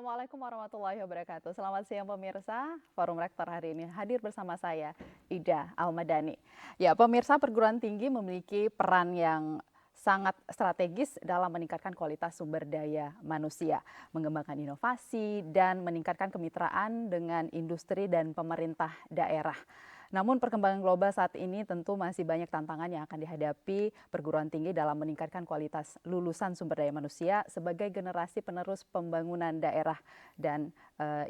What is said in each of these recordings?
Assalamualaikum warahmatullahi wabarakatuh. Selamat siang pemirsa, Forum Rektor hari ini hadir bersama saya, Ida Almadani. Ya, pemirsa, perguruan tinggi memiliki peran yang sangat strategis dalam meningkatkan kualitas sumber daya manusia, mengembangkan inovasi, dan meningkatkan kemitraan dengan industri dan pemerintah daerah. Namun perkembangan global saat ini tentu masih banyak tantangan yang akan dihadapi perguruan tinggi dalam meningkatkan kualitas lulusan sumber daya manusia sebagai generasi penerus pembangunan daerah dan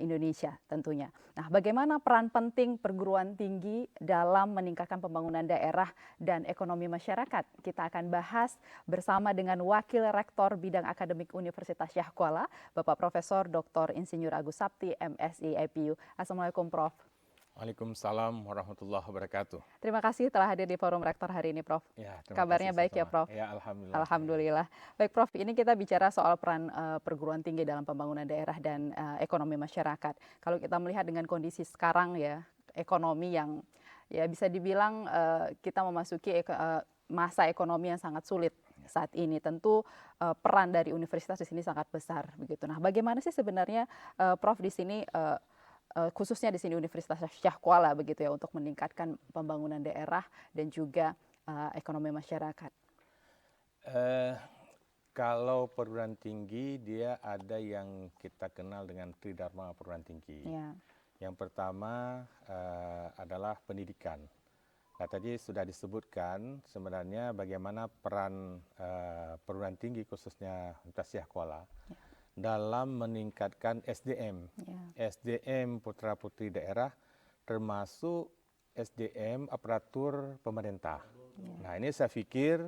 Indonesia tentunya. Nah, bagaimana peran penting perguruan tinggi dalam meningkatkan pembangunan daerah dan ekonomi masyarakat? Kita akan bahas bersama dengan Wakil Rektor Bidang Akademik Universitas Syahkuala, Bapak Profesor Dr. Insinyur Agus Sapti, MSI IPU. Assalamualaikum, Prof. Waalaikumsalam warahmatullahi wabarakatuh. Terima kasih telah hadir di Forum Rektor hari ini, Prof. Ya, Kabarnya baik ya, Prof? Ya, alhamdulillah. Alhamdulillah. Baik, Prof, ini kita bicara soal peran perguruan tinggi dalam pembangunan daerah dan ekonomi masyarakat. Kalau kita melihat dengan kondisi sekarang ya, ekonomi yang ya bisa dibilang kita memasuki masa ekonomi yang sangat sulit saat ini. Tentu peran dari universitas di sini sangat besar begitu. Nah, bagaimana sih sebenarnya Prof di sini khususnya di sini Universitas Syahkuala begitu ya untuk meningkatkan pembangunan daerah dan juga ekonomi masyarakat. Kalau perguruan tinggi dia ada yang kita kenal dengan Tridharma perguruan tinggi. Ya. Yang pertama adalah pendidikan. Nah, tadi sudah disebutkan sebenarnya bagaimana peran perguruan tinggi khususnya Universitas Syahkuala dalam meningkatkan SDM. SDM putra-putri daerah termasuk SDM aparatur pemerintah. Nah, ini saya pikir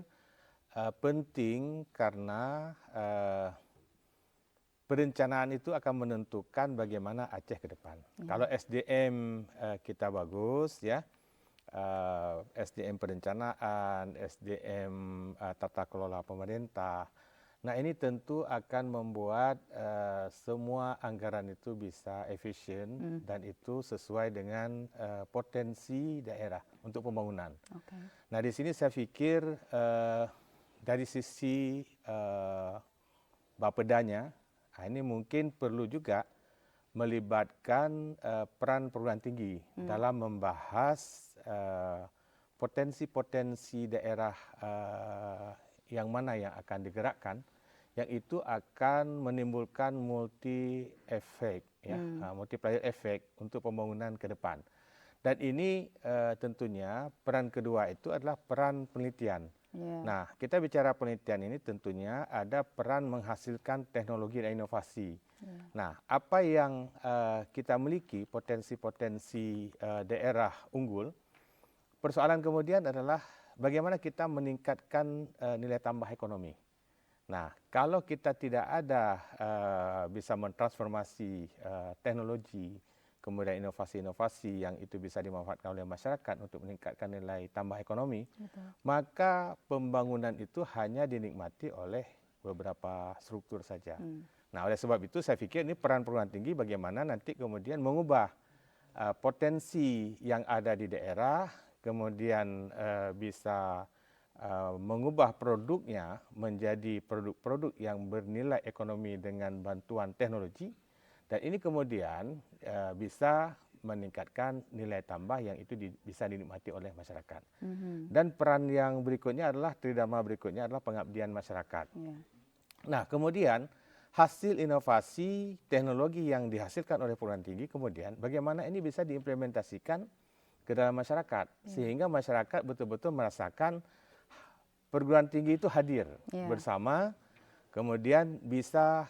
penting karena perencanaan itu akan menentukan bagaimana Aceh ke depan. Kalau SDM kita bagus ya, SDM perencanaan, SDM tata kelola pemerintah. Nah, ini tentu akan membuat semua anggaran itu bisa efisien dan itu sesuai dengan potensi daerah untuk pembangunan. Nah, di sini saya pikir dari sisi Bapedanya, ini mungkin perlu juga melibatkan peran perguruan tinggi dalam membahas potensi-potensi daerah yang mana yang akan digerakkan, yang itu akan menimbulkan multi efek, ya, multiplier efek untuk pembangunan ke depan. Dan ini tentunya peran kedua itu adalah peran penelitian. Nah, kita bicara penelitian ini tentunya ada peran menghasilkan teknologi dan inovasi. Nah, apa yang kita miliki potensi-potensi daerah unggul, persoalan kemudian adalah bagaimana kita meningkatkan nilai tambah ekonomi. Nah, kalau kita tidak ada bisa mentransformasi teknologi, kemudian inovasi-inovasi yang itu bisa dimanfaatkan oleh masyarakat untuk meningkatkan nilai tambah ekonomi, maka pembangunan itu hanya dinikmati oleh beberapa struktur saja. Nah, oleh sebab itu saya pikir ini peran perguruan tinggi bagaimana nanti kemudian mengubah potensi yang ada di daerah, kemudian bisa mengubah produknya menjadi produk-produk yang bernilai ekonomi dengan bantuan teknologi, dan ini kemudian bisa meningkatkan nilai tambah yang itu bisa dinikmati oleh masyarakat. Dan peran yang berikutnya adalah tridharma berikutnya adalah pengabdian masyarakat. Nah, kemudian hasil inovasi teknologi yang dihasilkan oleh perguruan tinggi kemudian bagaimana ini bisa diimplementasikan ke dalam masyarakat sehingga masyarakat betul-betul merasakan perguruan tinggi itu hadir bersama, kemudian bisa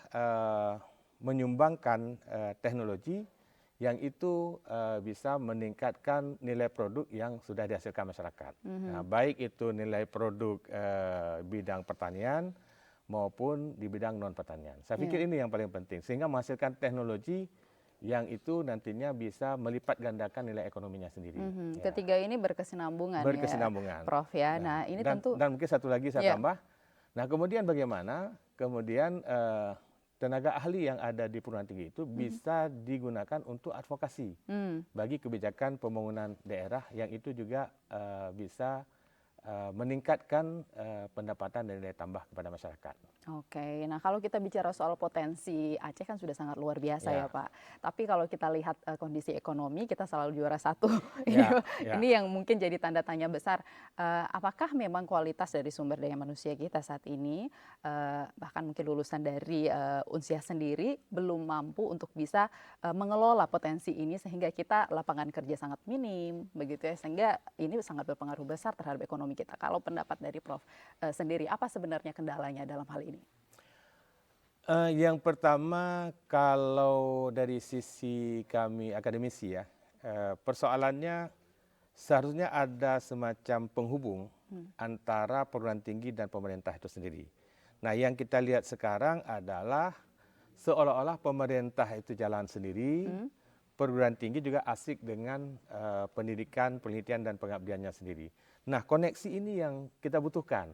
menyumbangkan teknologi yang itu bisa meningkatkan nilai produk yang sudah dihasilkan masyarakat. Nah, baik itu nilai produk bidang pertanian maupun di bidang non-pertanian. Saya pikir ini yang paling penting, sehingga menghasilkan teknologi yang itu nantinya bisa melipat gandakan nilai ekonominya sendiri. Ketiga ini berkesinambungan ya, Prof ya. Nah, ini tentu dan mungkin satu lagi saya tambah. Nah, kemudian bagaimana kemudian tenaga ahli yang ada di perguruan tinggi itu bisa digunakan untuk advokasi bagi kebijakan pembangunan daerah yang itu juga bisa meningkatkan pendapatan dan nilai tambah kepada masyarakat. Oke, nah kalau kita bicara soal potensi Aceh kan sudah sangat luar biasa ya Ya, Pak. Tapi kalau kita lihat kondisi ekonomi kita selalu juara satu. ya, ya. Ini yang mungkin jadi tanda tanya besar. Apakah memang kualitas dari sumber daya manusia kita saat ini, bahkan mungkin lulusan dari Unsiah sendiri belum mampu untuk bisa mengelola potensi ini sehingga kita lapangan kerja sangat minim, begitu ya, sehingga ini sangat berpengaruh besar terhadap ekonomi kita. Kalau pendapat dari Prof sendiri, apa sebenarnya kendalanya dalam hal ini? Yang pertama, kalau dari sisi kami akademisi ya, persoalannya seharusnya ada semacam penghubung antara perguruan tinggi dan pemerintah itu sendiri. Nah, yang kita lihat sekarang adalah seolah-olah pemerintah itu jalan sendiri, perguruan tinggi juga asik dengan pendidikan, penelitian, dan pengabdiannya sendiri. Nah, koneksi ini yang kita butuhkan,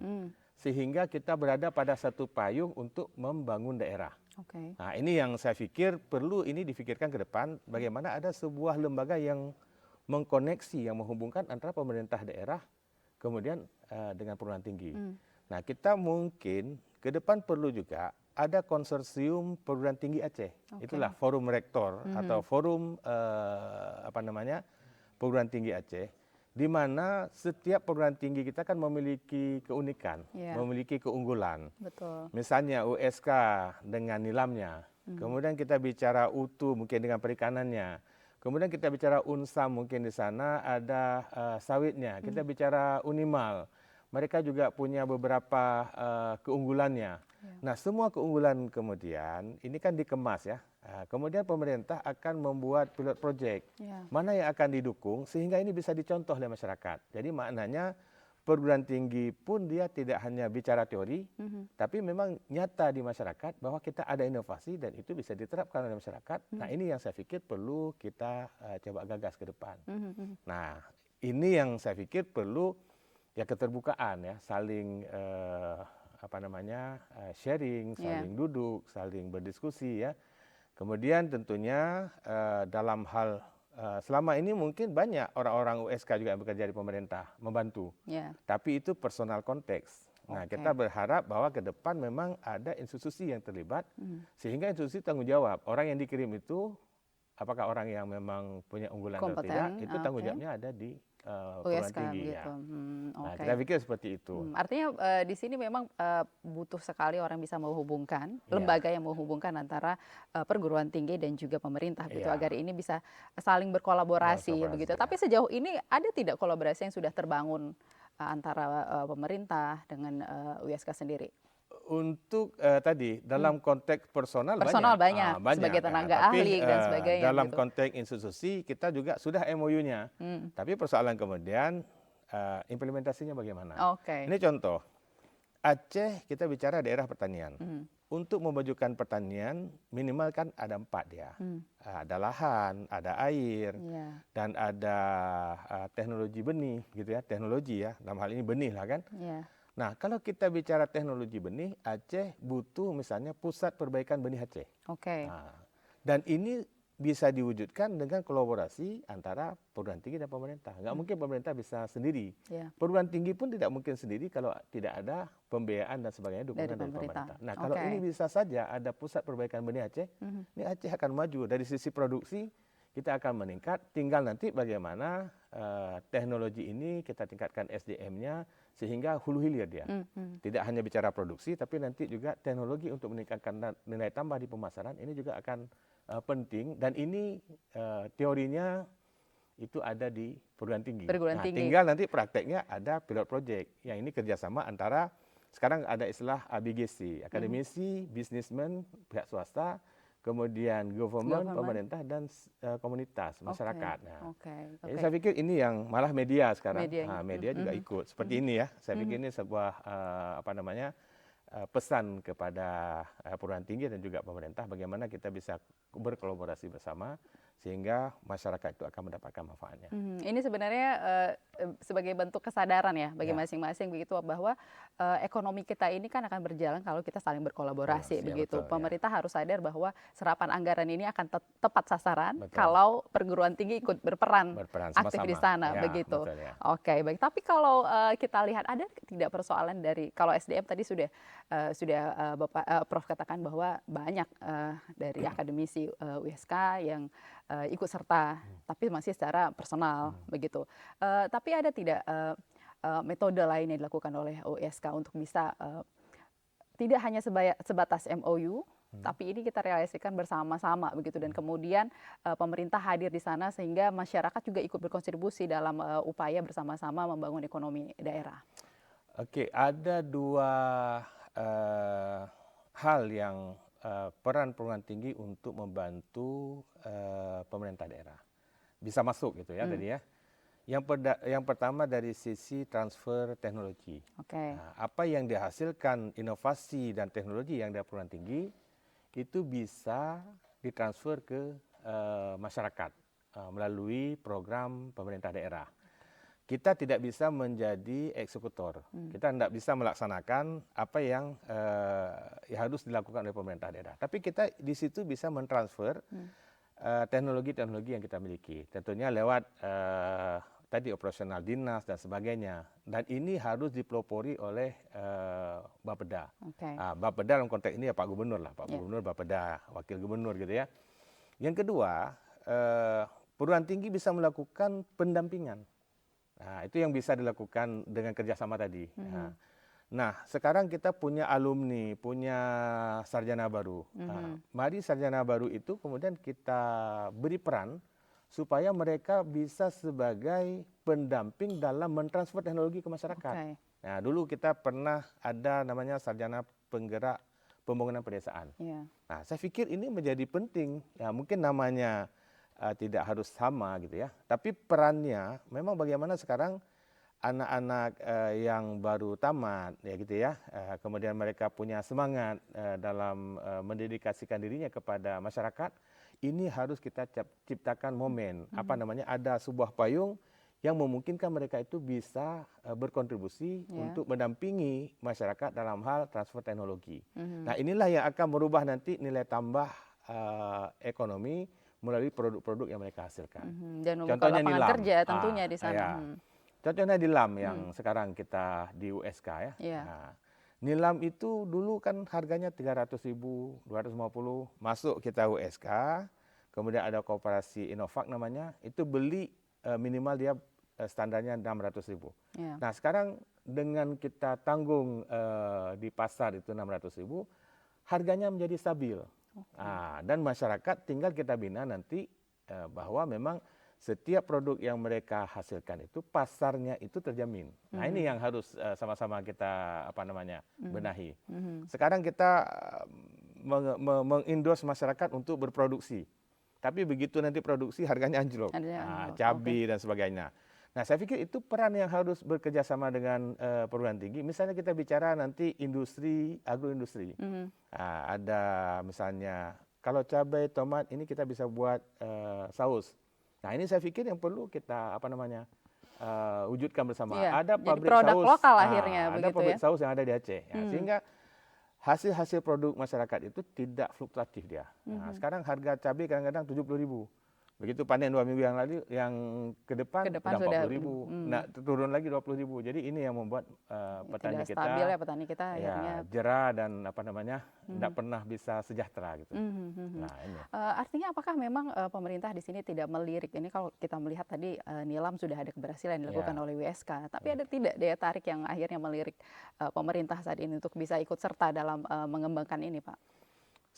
sehingga kita berada pada satu payung untuk membangun daerah. Oke. Nah, ini yang saya pikir perlu ini difikirkan ke depan, bagaimana ada sebuah lembaga yang mengkoneksi, yang menghubungkan antara pemerintah daerah, kemudian dengan perguruan tinggi. Nah, kita mungkin ke depan perlu juga ada konsorsium perguruan tinggi Aceh. Itulah forum rektor atau forum perguruan tinggi Aceh, di mana setiap perguruan tinggi kita kan memiliki keunikan, memiliki keunggulan. Betul. Misalnya USK dengan nilamnya, kemudian kita bicara UTU mungkin dengan perikanannya, kemudian kita bicara UNSAM mungkin di sana ada sawitnya, kita bicara Unimal, mereka juga punya beberapa keunggulannya. Nah, semua keunggulan kemudian ini kan dikemas ya. Kemudian pemerintah akan membuat pilot project, mana yang akan didukung sehingga ini bisa dicontoh oleh masyarakat. Jadi maknanya perguruan tinggi pun dia tidak hanya bicara teori, tapi memang nyata di masyarakat bahwa kita ada inovasi dan itu bisa diterapkan oleh masyarakat. Nah, ini yang saya pikir perlu kita coba gagas ke depan. Nah, ini yang saya pikir perlu ya keterbukaan ya, saling sharing, saling duduk, saling berdiskusi ya. Kemudian tentunya dalam hal selama ini mungkin banyak orang-orang USK juga yang bekerja di pemerintah membantu. Tapi itu personal konteks. Nah, kita berharap bahwa ke depan memang ada institusi yang terlibat sehingga institusi tanggung jawab. Orang yang dikirim itu apakah orang yang memang punya unggulan atau tidak, itu tanggung jawabnya ada di perguruan tinggi ya. Nah, kita pikir seperti itu. Artinya di sini memang butuh sekali orang bisa menghubungkan, lembaga yang menghubungkan antara perguruan tinggi dan juga pemerintah gitu agar ini bisa saling berkolaborasi begitu. Tapi sejauh ini ada tidak kolaborasi yang sudah terbangun antara pemerintah dengan USK sendiri? Untuk tadi dalam konteks personal banyak sebagai tenaga ahli dan sebagainya. Dalam konteks institusi kita juga sudah MOU-nya. Tapi persoalan kemudian implementasinya bagaimana? Ini contoh, Aceh kita bicara daerah pertanian. Untuk memajukan pertanian minimal kan ada 4 ya. Ada lahan, ada air, dan ada teknologi benih gitu ya. Teknologi ya, dalam hal ini benih lah kan. Nah, kalau kita bicara teknologi benih, Aceh butuh misalnya pusat perbaikan benih Aceh. Nah, dan ini bisa diwujudkan dengan kolaborasi antara perguruan tinggi dan pemerintah. Nggak mungkin pemerintah bisa sendiri. Perguruan tinggi pun tidak mungkin sendiri kalau tidak ada pembiayaan dan sebagainya dukungan dari pemerintah. Nah, kalau ini bisa saja ada pusat perbaikan benih Aceh, ini Aceh akan maju dari sisi produksi. Kita akan meningkat, tinggal nanti bagaimana teknologi ini kita tingkatkan SDM-nya sehingga hulu hilir dia. Tidak hanya bicara produksi, tapi nanti juga teknologi untuk meningkatkan nilai tambah di pemasaran ini juga akan penting. Dan ini teorinya itu ada di perguruan tinggi. Tinggal nanti prakteknya ada pilot project. Yang ini kerjasama antara, sekarang ada istilah ABGC, akademisi, bisnismen, pihak swasta, kemudian government, pemerintah, dan komunitas, masyarakat. Jadi saya pikir ini yang malah media sekarang, media juga ikut. Seperti ini ya, saya pikir ini sebuah pesan kepada perguruan tinggi dan juga pemerintah, bagaimana kita bisa berkolaborasi bersama, sehingga masyarakat itu akan mendapatkan manfaatnya. Ini sebenarnya sebagai bentuk kesadaran ya bagi Ya. masing-masing begitu bahwa ekonomi kita ini kan akan berjalan kalau kita saling berkolaborasi Kolaborasi, ya begitu. betul ya. Pemerintah harus sadar bahwa serapan anggaran ini akan tepat sasaran Betul. kalau perguruan tinggi ikut berperan Berperan aktif di sama-sama. sana Ya, begitu. betul ya. Oke, baik. Tapi kalau kita lihat ada tidak persoalan dari kalau SDM tadi sudah Bapak Prof katakan bahwa banyak dari akademisi USK yang ikut serta, tapi masih secara personal begitu. Tapi ada tidak metode lain yang dilakukan oleh USK untuk bisa tidak hanya sebatas MOU, tapi ini kita realisasikan bersama-sama begitu dan kemudian pemerintah hadir di sana sehingga masyarakat juga ikut berkontribusi dalam upaya bersama-sama membangun ekonomi daerah. Oke, ada dua hal yang peran perguruan tinggi untuk membantu pemerintah daerah bisa masuk gitu ya tadi ya. Yang pertama dari sisi transfer teknologi. Oke. Nah, apa yang dihasilkan inovasi dan teknologi yang dari perguruan tinggi itu bisa ditransfer ke masyarakat melalui program pemerintah daerah. Kita tidak bisa menjadi eksekutor. Kita tidak bisa melaksanakan apa yang harus dilakukan oleh pemerintah daerah. Tapi kita di situ bisa mentransfer teknologi-teknologi yang kita miliki. Tentunya lewat tadi operasional dinas dan sebagainya. Dan ini harus dipelopori oleh Bapeda. Okay. Bapeda dalam konteks ini ya Pak Gubernur lah, Pak Gubernur, Bapeda, Wakil Gubernur gitu ya. Yang kedua, perguruan tinggi bisa melakukan pendampingan. Nah, itu yang bisa dilakukan dengan kerjasama tadi. Nah, sekarang kita punya alumni, punya sarjana baru. Nah, mari sarjana baru itu kemudian kita beri peran supaya mereka bisa sebagai pendamping dalam mentransfer teknologi ke masyarakat. Okay. Nah, dulu kita pernah ada namanya sarjana penggerak pembangunan pedesaan. Yeah. Nah, saya pikir ini menjadi penting. Ya, mungkin namanya tidak harus sama gitu ya. Tapi perannya memang bagaimana sekarang anak-anak yang baru tamat ya gitu ya. Kemudian mereka punya semangat dalam mendedikasikan dirinya kepada masyarakat. Ini harus kita ciptakan momen, ada sebuah payung yang memungkinkan mereka itu bisa berkontribusi untuk mendampingi masyarakat dalam hal transfer teknologi. Nah, inilah yang akan merubah nanti nilai tambah ekonomi melalui produk-produk yang mereka hasilkan. Dan membuka lapangan kerja tentunya di sana. Ya. Contohnya di LAM yang sekarang kita di USK ya. Nah, Nilam itu dulu kan harganya 300.000, 250, masuk kita USK, kemudian ada koperasi Innovac namanya, itu beli minimal dia standarnya 600.000. Yeah. Nah, sekarang dengan kita tanggung di pasar itu 600.000, harganya menjadi stabil. Okay. Nah, dan masyarakat tinggal kita bina nanti bahwa memang setiap produk yang mereka hasilkan itu pasarnya itu terjamin. Nah, ini yang harus sama-sama kita benahi. Sekarang kita mengendorse masyarakat untuk berproduksi. Tapi begitu nanti produksi harganya anjlok. Cabai dan sebagainya. Nah, saya pikir itu peran yang harus bekerja sama dengan perguruan tinggi. Misalnya kita bicara nanti industri, agroindustri. Ada misalnya kalau cabai, tomat ini kita bisa buat saus. Nah, ini saya pikir yang perlu kita wujudkan bersama. Iya, ada pabrik produk saus lokal akhirnya ada begitu pabrik ya. saus yang ada di Aceh. Sehingga hasil produk masyarakat itu tidak fluktuatif dia. Nah, sekarang harga cabai kadang-kadang 70.000. Begitu panen 2 minggu yang lalu, yang ke depan sudah 40.000. Nah, turun lagi 20.000. Jadi ini yang membuat petani tidak stabil ya, petani kita akhirnya jerah dan tidak pernah bisa sejahtera gitu. Nah, ini. Artinya apakah memang pemerintah di sini tidak melirik ini? Kalau kita melihat tadi Nilam sudah ada keberhasilan dilakukan oleh WSK, tapi ada tidak daya tarik yang akhirnya melirik pemerintah saat ini untuk bisa ikut serta dalam mengembangkan ini, Pak?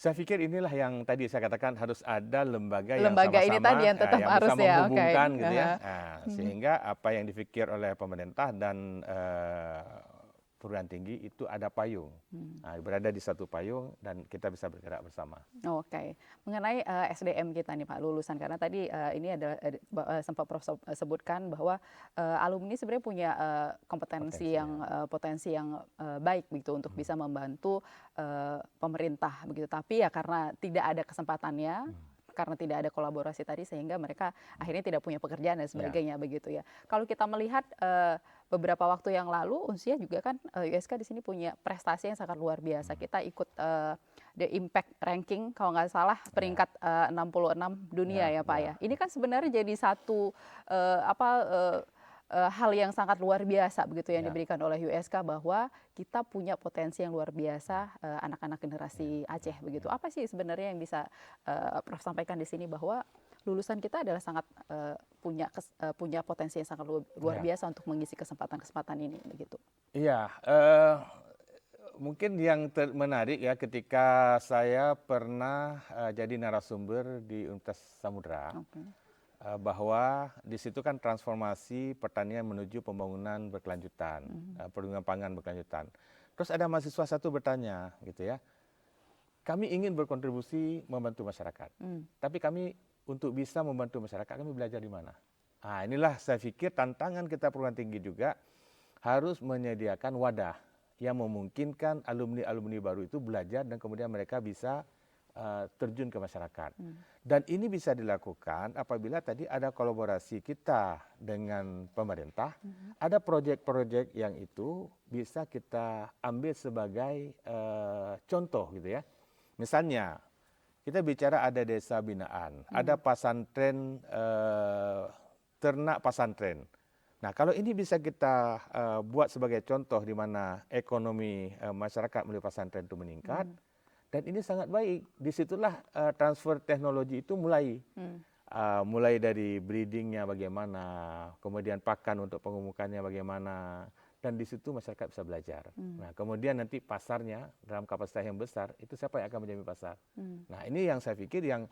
Saya pikir inilah yang tadi saya katakan harus ada lembaga yang sama-sama ini tadi yang tetap yang harus bisa menghubungkan gitu ya. Nah, sehingga apa yang dipikir oleh pemerintah dan perguruan tinggi itu ada payung. Berada di satu payung dan kita bisa bergerak bersama. Oke. Mengenai SDM kita nih Pak, lulusan, karena tadi ini ada sempat Prof sebutkan bahwa alumni sebenarnya punya potensi yang baik begitu untuk bisa membantu pemerintah begitu. Tapi ya karena tidak ada kesempatannya, karena tidak ada kolaborasi tadi sehingga mereka akhirnya tidak punya pekerjaan dan Ya. sebagainya begitu ya. Kalau kita melihat beberapa waktu yang lalu Unsia juga kan USK di sini punya prestasi yang sangat luar biasa. Kita ikut The Impact Ranking kalau nggak salah peringkat 66 dunia ya Pak ya. Ini kan sebenarnya jadi satu hal yang sangat luar biasa begitu yang diberikan oleh USK bahwa kita punya potensi yang luar biasa anak-anak generasi Aceh begitu. Apa sih sebenarnya yang bisa Prof sampaikan di sini bahwa lulusan kita adalah sangat punya potensi yang sangat luar biasa untuk mengisi kesempatan-kesempatan ini begitu. Iya, mungkin yang menarik ya ketika saya pernah jadi narasumber di Universitas Samudra. Bahwa di situ kan transformasi pertanian menuju pembangunan berkelanjutan, perlindungan pangan berkelanjutan. Terus ada mahasiswa satu bertanya gitu ya, kami ingin berkontribusi membantu masyarakat, tapi kami untuk bisa membantu masyarakat kami belajar di mana? Nah, inilah saya pikir tantangan kita perguruan tinggi juga harus menyediakan wadah yang memungkinkan alumni-alumni baru itu belajar dan kemudian mereka bisa terjun ke masyarakat. Dan ini bisa dilakukan apabila tadi ada kolaborasi kita dengan pemerintah, ada proyek-proyek yang itu bisa kita ambil sebagai contoh gitu ya. Misalnya, kita bicara ada desa binaan, ada pasantren, ternak pasantren. Nah, kalau ini bisa kita buat sebagai contoh di mana ekonomi masyarakat melalui pasantren itu meningkat, dan ini sangat baik. Disitulah transfer teknologi itu mulai. Mulai dari breedingnya bagaimana, kemudian pakan untuk pengemukannya bagaimana, dan di situ masyarakat bisa belajar. Nah, kemudian nanti pasarnya dalam kapasitas yang besar, itu siapa yang akan menjadi pasar? Nah, ini yang saya pikir yang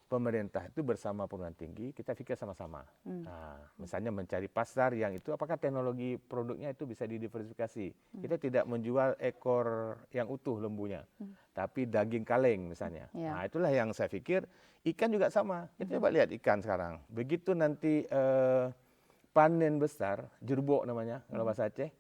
pemerintah itu bersama perguruan tinggi, kita pikir sama-sama. Nah, misalnya mencari pasar yang itu, apakah teknologi produknya itu bisa didiversifikasi. Kita tidak menjual ekor yang utuh lembunya, tapi daging kaleng misalnya. Nah, itulah yang saya pikir, ikan juga sama. Kita coba lihat ikan sekarang. Begitu nanti panen besar, jerbok namanya kalau bahasa Aceh,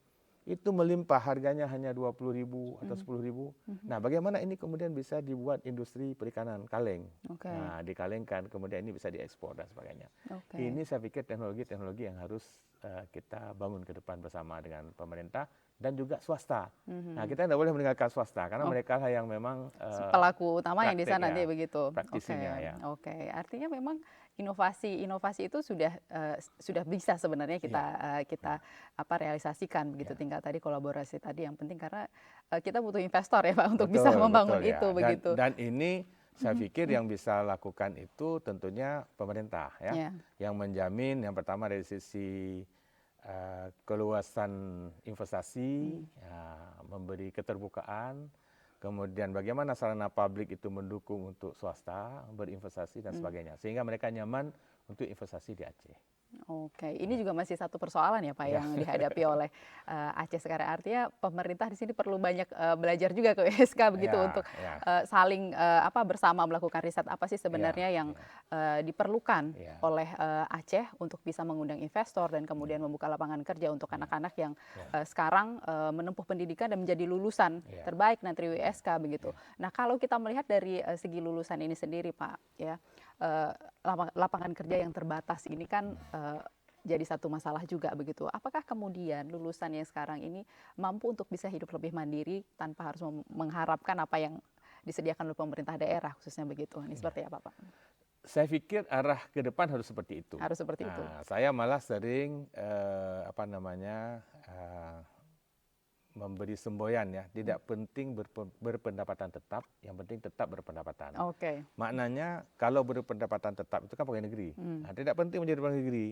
itu melimpah harganya hanya 20.000 atau 10.000. Nah, bagaimana ini kemudian bisa dibuat industri perikanan kaleng. Nah, dikalengkan, kemudian ini bisa diekspor dan sebagainya. Ini saya pikir teknologi-teknologi yang harus kita bangun ke depan bersama dengan pemerintah dan juga swasta. Nah, kita tidak boleh meninggalkan swasta karena mereka lah yang memang pelaku utama yang di sana nanti begitu. Praktisinya ya. Artinya memang inovasi itu sudah bisa sebenarnya kita realisasikan begitu. Tinggal tadi kolaborasi tadi yang penting karena kita butuh investor ya Pak untuk bisa membangun itu begitu. Dan ini saya pikir yang bisa lakukan itu tentunya pemerintah ya, yang menjamin yang pertama dari sisi keluasan investasi, memberi keterbukaan, kemudian bagaimana sarana publik itu mendukung untuk swasta berinvestasi dan sebagainya, sehingga mereka nyaman untuk investasi di Aceh. Ini juga masih satu persoalan ya Pak yang dihadapi oleh Aceh sekarang. Artinya pemerintah di sini perlu banyak belajar juga ke USK begitu untuk saling bersama melakukan riset apa sih sebenarnya yang diperlukan oleh Aceh untuk bisa mengundang investor dan kemudian membuka lapangan kerja untuk anak-anak yang sekarang menempuh pendidikan dan menjadi lulusan terbaik nanti USK begitu. Nah, kalau kita melihat dari segi lulusan ini sendiri Pak ya, lapangan kerja yang terbatas ini kan jadi satu masalah juga begitu. Apakah kemudian lulusan yang sekarang ini mampu untuk bisa hidup lebih mandiri tanpa harus mengharapkan apa yang disediakan oleh pemerintah daerah khususnya begitu? Ini seperti apa Pak? Saya pikir arah ke depan harus seperti itu. Harus seperti itu. Saya malah sering memberi semboyan ya, tidak penting berpendapatan tetap, yang penting tetap berpendapatan. Maknanya kalau berpendapatan tetap itu kan pegawai negeri. Nah, tidak penting menjadi pegawai negeri,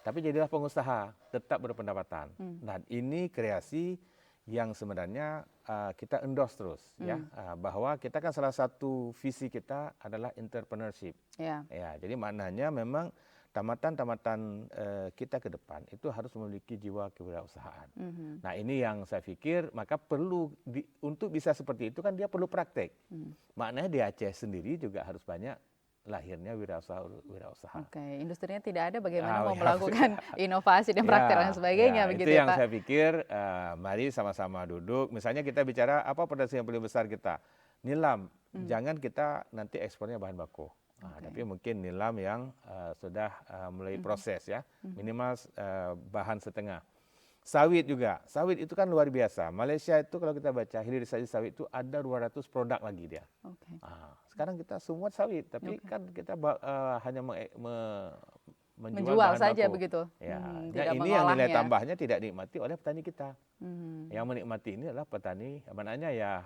tapi jadilah pengusaha, tetap berpendapatan. Nah, ini kreasi yang sebenarnya kita endorse terus ya, bahwa kita kan salah satu visi kita adalah entrepreneurship. Ya, jadi maknanya memang tamatan-tamatan kita ke depan itu harus memiliki jiwa kewirausahaan. Nah, ini yang saya pikir maka perlu untuk bisa seperti itu kan dia perlu praktek. Maknanya di Aceh sendiri juga harus banyak lahirnya wirausaha. Industrinya tidak ada bagaimana mau melakukan inovasi dan praktek dan sebagainya begitu itu ya yang Pak. saya pikir mari sama-sama duduk. Misalnya kita bicara apa potensi yang paling besar kita? Nilam. Jangan kita nanti ekspornya bahan baku. Tapi mungkin nilam yang sudah mulai proses ya, minimal bahan setengah. Sawit juga, sawit itu kan luar biasa. Malaysia itu kalau kita baca hilirisasi sawit itu ada 200 produk lagi dia. Sekarang kita semua sawit, tapi kan kita hanya menjual bahan saja baku. begitu. Ya, Tidak ini yang nilai mengolahnya. tambahnya tidak dinikmati oleh petani kita. Yang menikmati ini adalah petani, maknanya ya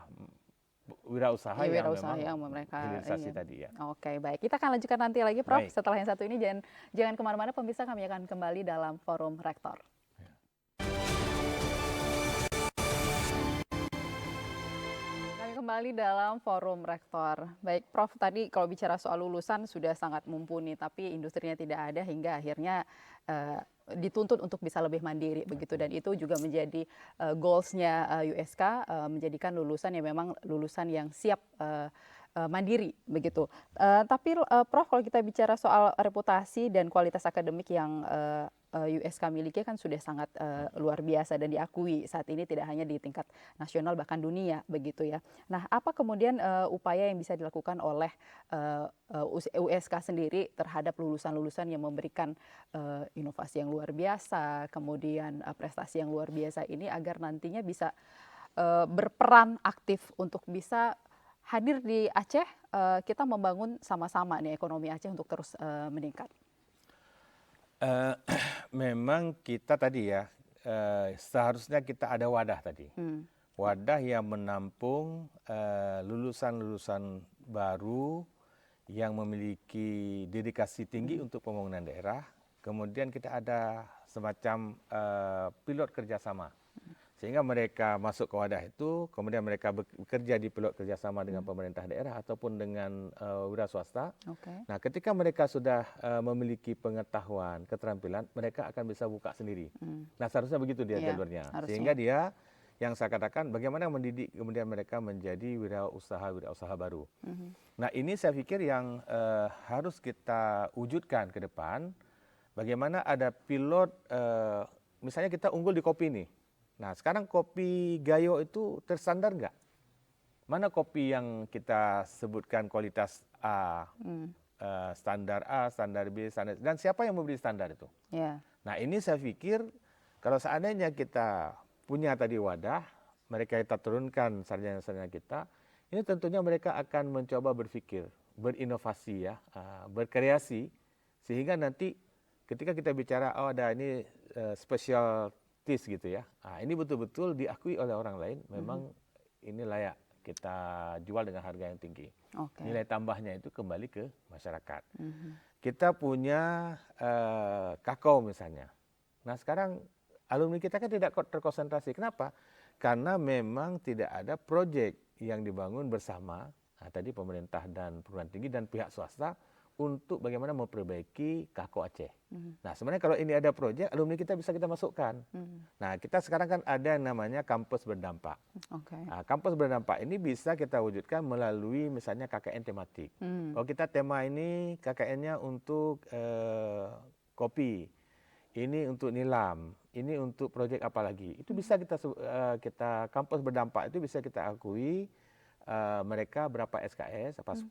wirausaha yang memang mereka hilirisasi tadi ya. Oke, baik. Kita akan lanjutkan nanti lagi, Prof. Baik. Setelah yang satu ini, jangan kemana-mana, pemirsa, kami akan kembali dalam Forum Rektor. Kami kembali dalam Forum Rektor. Baik, Prof, tadi kalau bicara soal lulusan sudah sangat mumpuni, tapi industrinya tidak ada hingga akhirnya dituntut untuk bisa lebih mandiri begitu, dan itu juga menjadi goals-nya USK, menjadikan lulusan yang memang lulusan yang siap mandiri begitu. Tapi Prof, kalau kita bicara soal reputasi dan kualitas akademik yang USK miliki kan sudah sangat luar biasa dan diakui saat ini tidak hanya di tingkat nasional bahkan dunia begitu ya. Nah, apa kemudian upaya yang bisa dilakukan oleh USK sendiri terhadap lulusan-lulusan yang memberikan inovasi yang luar biasa, kemudian prestasi yang luar biasa ini agar nantinya bisa berperan aktif untuk bisa hadir di Aceh, kita membangun sama-sama nih ekonomi Aceh untuk terus meningkat. Memang kita tadi ya, seharusnya kita ada wadah tadi. Wadah yang menampung lulusan-lulusan baru yang memiliki dedikasi tinggi untuk pembangunan daerah. Kemudian kita ada semacam pilot kerjasama. Sehingga mereka masuk ke wadah itu, kemudian mereka bekerja di pilot kerjasama dengan pemerintah daerah ataupun dengan wira swasta. Nah, ketika mereka sudah memiliki pengetahuan, keterampilan, mereka akan bisa buka sendiri. Nah, seharusnya begitu dia jalurnya. Sehingga dia, yang saya katakan, bagaimana mendidik kemudian mereka menjadi wirausaha baru. Nah, ini saya pikir yang harus kita wujudkan ke depan. Bagaimana ada pilot, misalnya kita unggul di kopi nih. Nah, sekarang kopi Gayo itu terstandar nggak? Mana kopi yang kita sebutkan kualitas A, standar A, standar B, standar, dan siapa yang memberi standar itu? Nah, ini saya pikir kalau seandainya kita punya tadi wadah, mereka kita turunkan sarjana-sarjana kita, ini tentunya mereka akan mencoba berpikir, berinovasi ya, berkreasi, sehingga nanti ketika kita bicara, oh ada ini special gitu ya. Ini betul-betul diakui oleh orang lain, memang ini layak kita jual dengan harga yang tinggi. Nilai tambahnya itu kembali ke masyarakat. Kita punya kakao misalnya. Nah, sekarang alumni kita kan tidak terkonsentrasi. Kenapa? Karena memang tidak ada proyek yang dibangun bersama, tadi pemerintah dan perguruan tinggi dan pihak swasta, untuk bagaimana memperbaiki kakao Aceh. Nah, sebenarnya kalau ini ada proyek, alumni kita bisa kita masukkan. Nah, kita sekarang kan ada yang namanya kampus berdampak. Nah, kampus berdampak ini bisa kita wujudkan melalui misalnya KKN tematik. Kalau kita tema ini KKN-nya untuk kopi, ini untuk nilam, ini untuk proyek apa lagi. Itu bisa kita kampus berdampak itu bisa kita akui. Mereka berapa SKS, apa 10,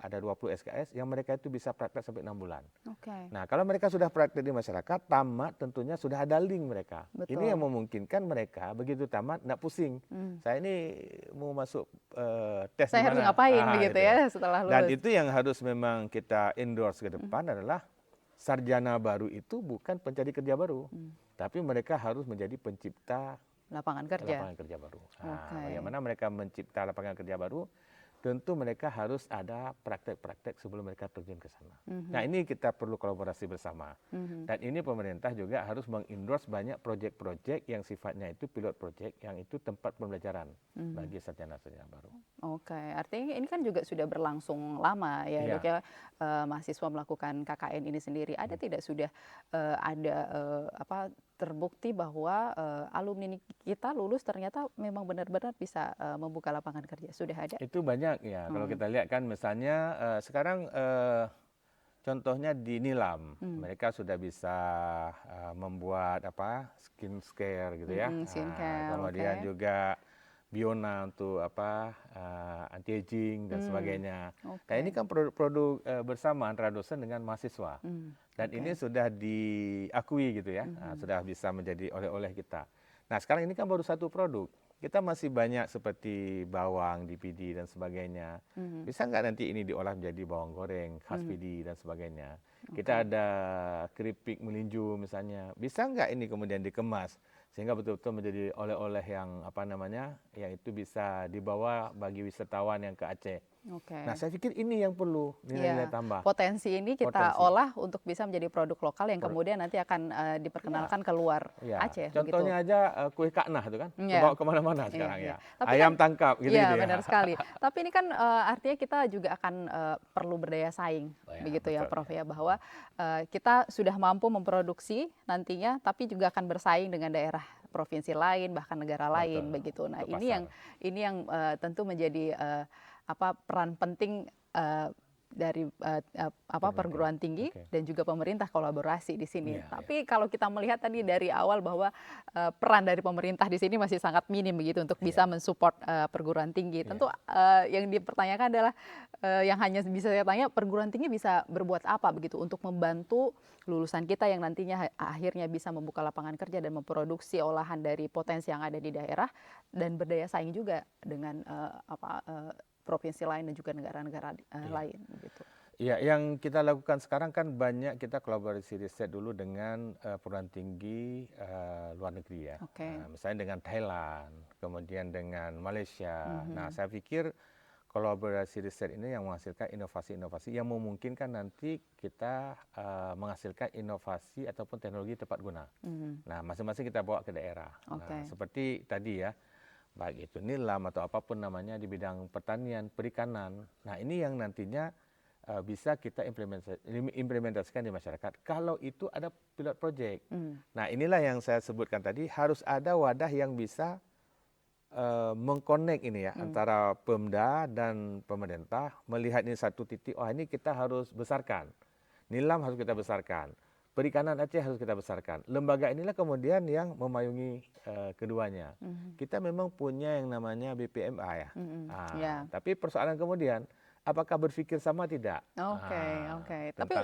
ada 20 SKS, yang mereka itu bisa praktek sampai 6 bulan. Nah, kalau mereka sudah praktek di masyarakat, tamat tentunya sudah ada link mereka. Ini yang memungkinkan mereka begitu tamat, nggak pusing. Saya ini mau masuk tes saya harus ngapain begitu ya setelah lulus. Dan itu yang harus memang kita endorse ke depan adalah sarjana baru itu bukan pencari kerja baru, tapi mereka harus menjadi pencipta lapangan kerja baru. Bagaimana mereka mencipta lapangan kerja baru? Tentu mereka harus ada praktek-praktek sebelum mereka terjun ke sana. Nah, ini kita perlu kolaborasi bersama. Dan ini pemerintah juga harus mengendorse banyak proyek-proyek yang sifatnya itu pilot project, yang itu tempat pembelajaran bagi sarjana-sarjana baru. Artinya ini kan juga sudah berlangsung lama ya, Dok ya, mahasiswa melakukan KKN ini sendiri. Ada tidak sudah ada terbukti bahwa alumni kita lulus ternyata memang benar-benar bisa membuka lapangan kerja? Sudah ada? Itu banyak ya. Kalau kita lihat kan misalnya sekarang contohnya di nilam, mereka sudah bisa membuat skincare gitu ya. Kemudian juga Biona untuk anti aging dan sebagainya. Nah, Oke. ini kan produk-produk bersama antara dosen dengan mahasiswa. Dan Oke. ini sudah diakui gitu ya, sudah bisa menjadi oleh-oleh kita. Nah, sekarang ini kan baru satu produk. Kita masih banyak seperti bawang, DPD dan sebagainya. Bisa nggak nanti ini diolah menjadi bawang goreng, khas PD dan sebagainya. Kita ada keripik melinju misalnya. Bisa nggak ini kemudian dikemas sehingga betul-betul menjadi oleh-oleh yang yaitu bisa dibawa bagi wisatawan yang ke Aceh. Oke. Nah, saya pikir ini yang perlu nilai-nilai tambah. Potensi ini kita Potensi. olah untuk bisa menjadi produk lokal yang kemudian nanti akan diperkenalkan keluar Ya, Aceh. contohnya begitu. aja kue kaknah itu kan, Iya. bawa kemana-mana sekarang Iya. ya. Tapi Ayam kan, tangkap gitu ya ya. benar sekali. Tapi ini kan artinya kita juga akan perlu berdaya saing, begitu ya betul, Prof ya, bahwa kita sudah mampu memproduksi nantinya, tapi juga akan bersaing dengan daerah provinsi lain, bahkan negara lain, Betul, begitu. Nah, untuk ini yang tentu menjadi peran penting dari perguruan tinggi dan juga pemerintah kolaborasi di sini. Tapi kalau kita melihat tadi dari awal bahwa peran dari pemerintah di sini masih sangat minim begitu untuk bisa mensupport perguruan tinggi. Tentu yang dipertanyakan adalah yang hanya bisa saya tanya, perguruan tinggi bisa berbuat apa begitu untuk membantu lulusan kita yang nantinya akhirnya bisa membuka lapangan kerja dan memproduksi olahan dari potensi yang ada di daerah dan berdaya saing juga dengan provinsi lain dan juga negara-negara lain gitu. Iya, yang kita lakukan sekarang kan banyak kita kolaborasi riset dulu dengan perguruan tinggi luar negeri ya. Misalnya dengan Thailand, kemudian dengan Malaysia. Nah, saya pikir kolaborasi riset ini yang menghasilkan inovasi-inovasi yang memungkinkan nanti kita menghasilkan inovasi ataupun teknologi tepat guna. Nah, masing-masing kita bawa ke daerah. Nah, seperti tadi ya, baik itu nilam atau apapun namanya di bidang pertanian, perikanan. Nah, ini yang nantinya bisa kita implementasikan di masyarakat. Kalau itu ada pilot project. Nah, inilah yang saya sebutkan tadi, harus ada wadah yang bisa mengkonek ini ya antara Pemda dan pemerintah, melihat ini satu titik, ini kita harus besarkan. Nilam harus kita besarkan. Perikanan Aceh harus kita besarkan. Lembaga inilah kemudian yang memayungi keduanya. Kita memang punya yang namanya BPMA ya. Tapi persoalan kemudian, apakah berpikir sama tidak? Oke. Tapi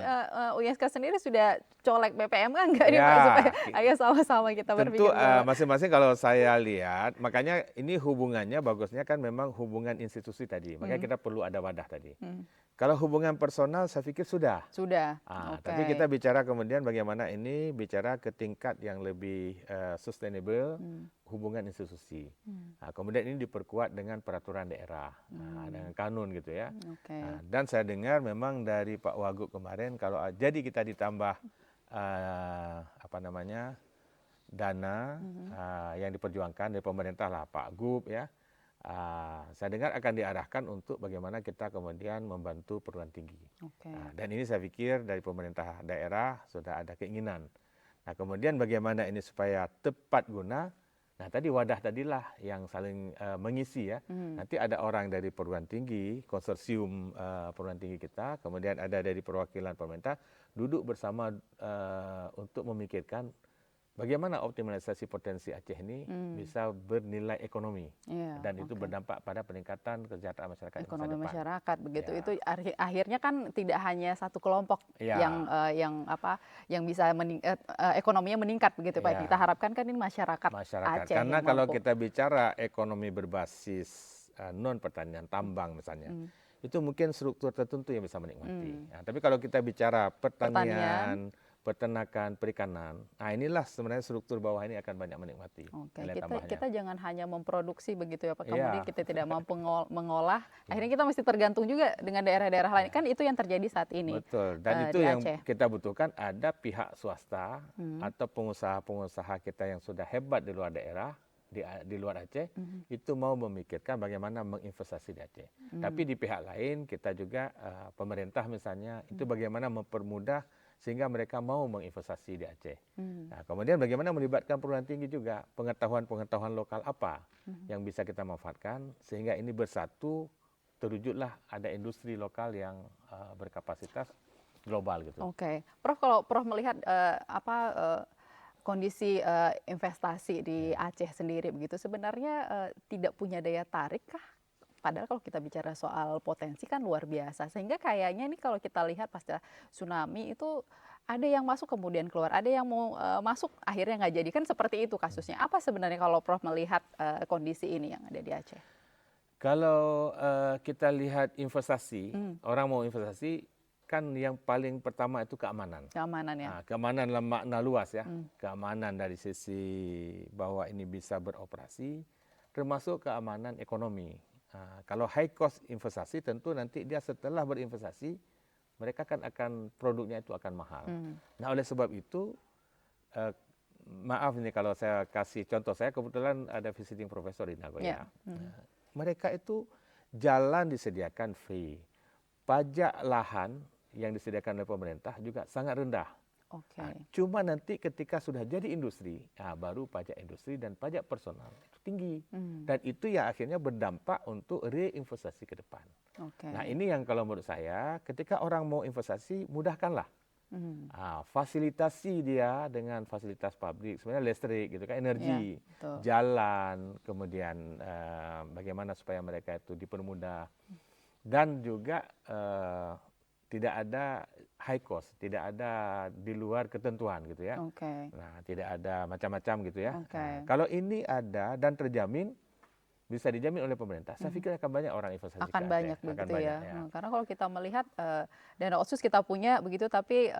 UISK sendiri sudah colek BPMA enggak nih Pak, supaya ayo sama-sama kita berpikir. Tentu masing-masing kalau saya lihat, makanya ini hubungannya bagusnya kan memang hubungan institusi tadi. Makanya kita perlu ada wadah tadi. Kalau hubungan personal saya pikir sudah. Tapi kita bicara kemudian bagaimana ini bicara ke tingkat yang lebih sustainable, hubungan institusi. Kemudian ini diperkuat dengan peraturan daerah, dengan kanun gitu ya. Dan saya dengar memang dari Pak Wagub kemarin, kalau jadi kita ditambah dana yang diperjuangkan dari pemerintah lah Pak Gub ya. Saya dengar akan diarahkan untuk bagaimana kita kemudian membantu perguruan tinggi. Dan ini saya pikir dari pemerintah daerah sudah ada keinginan. Nah, kemudian bagaimana ini supaya tepat guna. Nah, tadi wadah tadilah yang saling mengisi ya. Nanti ada orang dari perguruan tinggi, konsorsium perguruan tinggi kita, kemudian ada dari perwakilan pemerintah, duduk bersama untuk memikirkan bagaimana optimalisasi potensi Aceh ini bisa bernilai ekonomi dan itu berdampak pada peningkatan kesejahteraan masyarakat ekonomi di masa depan. Masyarakat begitu. Itu akhirnya kan tidak hanya satu kelompok yang bisa ekonominya meningkat begitu Pak. Kita harapkan kan ini masyarakat Aceh. Karena kalau kita bicara ekonomi berbasis non pertanian, tambang misalnya, itu mungkin struktur tertentu yang bisa menikmati. Nah, tapi kalau kita bicara pertanian, peternakan, perikanan. Nah, inilah sebenarnya struktur bawah ini akan banyak menikmati. Kita jangan hanya memproduksi begitu ya Pak. Kemudian kita tidak mampu mengolah. Akhirnya kita mesti tergantung juga dengan daerah-daerah lain. Kan itu yang terjadi saat ini. Betul. Dan itu yang kita butuhkan, ada pihak swasta atau pengusaha-pengusaha kita yang sudah hebat di luar daerah, di luar Aceh, itu mau memikirkan bagaimana menginvestasi di Aceh. Tapi di pihak lain kita juga pemerintah misalnya itu bagaimana mempermudah sehingga mereka mau menginvestasi di Aceh. Nah, kemudian bagaimana melibatkan perguruan tinggi juga, pengetahuan-pengetahuan lokal apa yang bisa kita manfaatkan sehingga ini bersatu, terwujudlah ada industri lokal yang berkapasitas global gitu. Prof, kalau Prof melihat kondisi investasi di Aceh sendiri begitu sebenarnya tidak punya daya tarik kah? Padahal kalau kita bicara soal potensi kan luar biasa. Sehingga kayaknya nih kalau kita lihat pasca tsunami itu ada yang masuk kemudian keluar, ada yang mau masuk akhirnya nggak jadi. Kan seperti itu kasusnya. Apa sebenarnya kalau Prof melihat kondisi ini yang ada di Aceh? Kalau kita lihat investasi, orang mau investasi kan yang paling pertama itu keamanan. Keamanan ya. Keamanan dalam makna luas ya. Keamanan dari sisi bahwa ini bisa beroperasi, termasuk keamanan ekonomi. Kalau high cost investasi tentu nanti dia setelah berinvestasi mereka kan akan produknya itu akan mahal. Nah oleh sebab itu maaf ini kalau saya kasih contoh, saya kebetulan ada visiting professor di Nagoya. Mereka itu jalan disediakan free, pajak lahan yang disediakan oleh pemerintah juga sangat rendah. Cuma nanti ketika sudah jadi industri, baru pajak industri dan pajak personal itu tinggi. Dan itu yang akhirnya berdampak untuk reinvestasi ke depan. Nah ini yang kalau menurut saya, ketika orang mau investasi, mudahkanlah. Fasilitasi dia dengan fasilitas publik, sebenarnya listrik gitu kan, energi, jalan, kemudian bagaimana supaya mereka itu dipermudah. Dan juga tidak ada high cost, tidak ada di luar ketentuan gitu ya. Nah, tidak ada macam-macam gitu ya. Kalau ini ada dan terjamin, bisa dijamin oleh pemerintah, saya pikir akan banyak orang investasi ke Aceh. Akan banyak begitu ya. Karena kalau kita melihat dana otsus kita punya begitu, tapi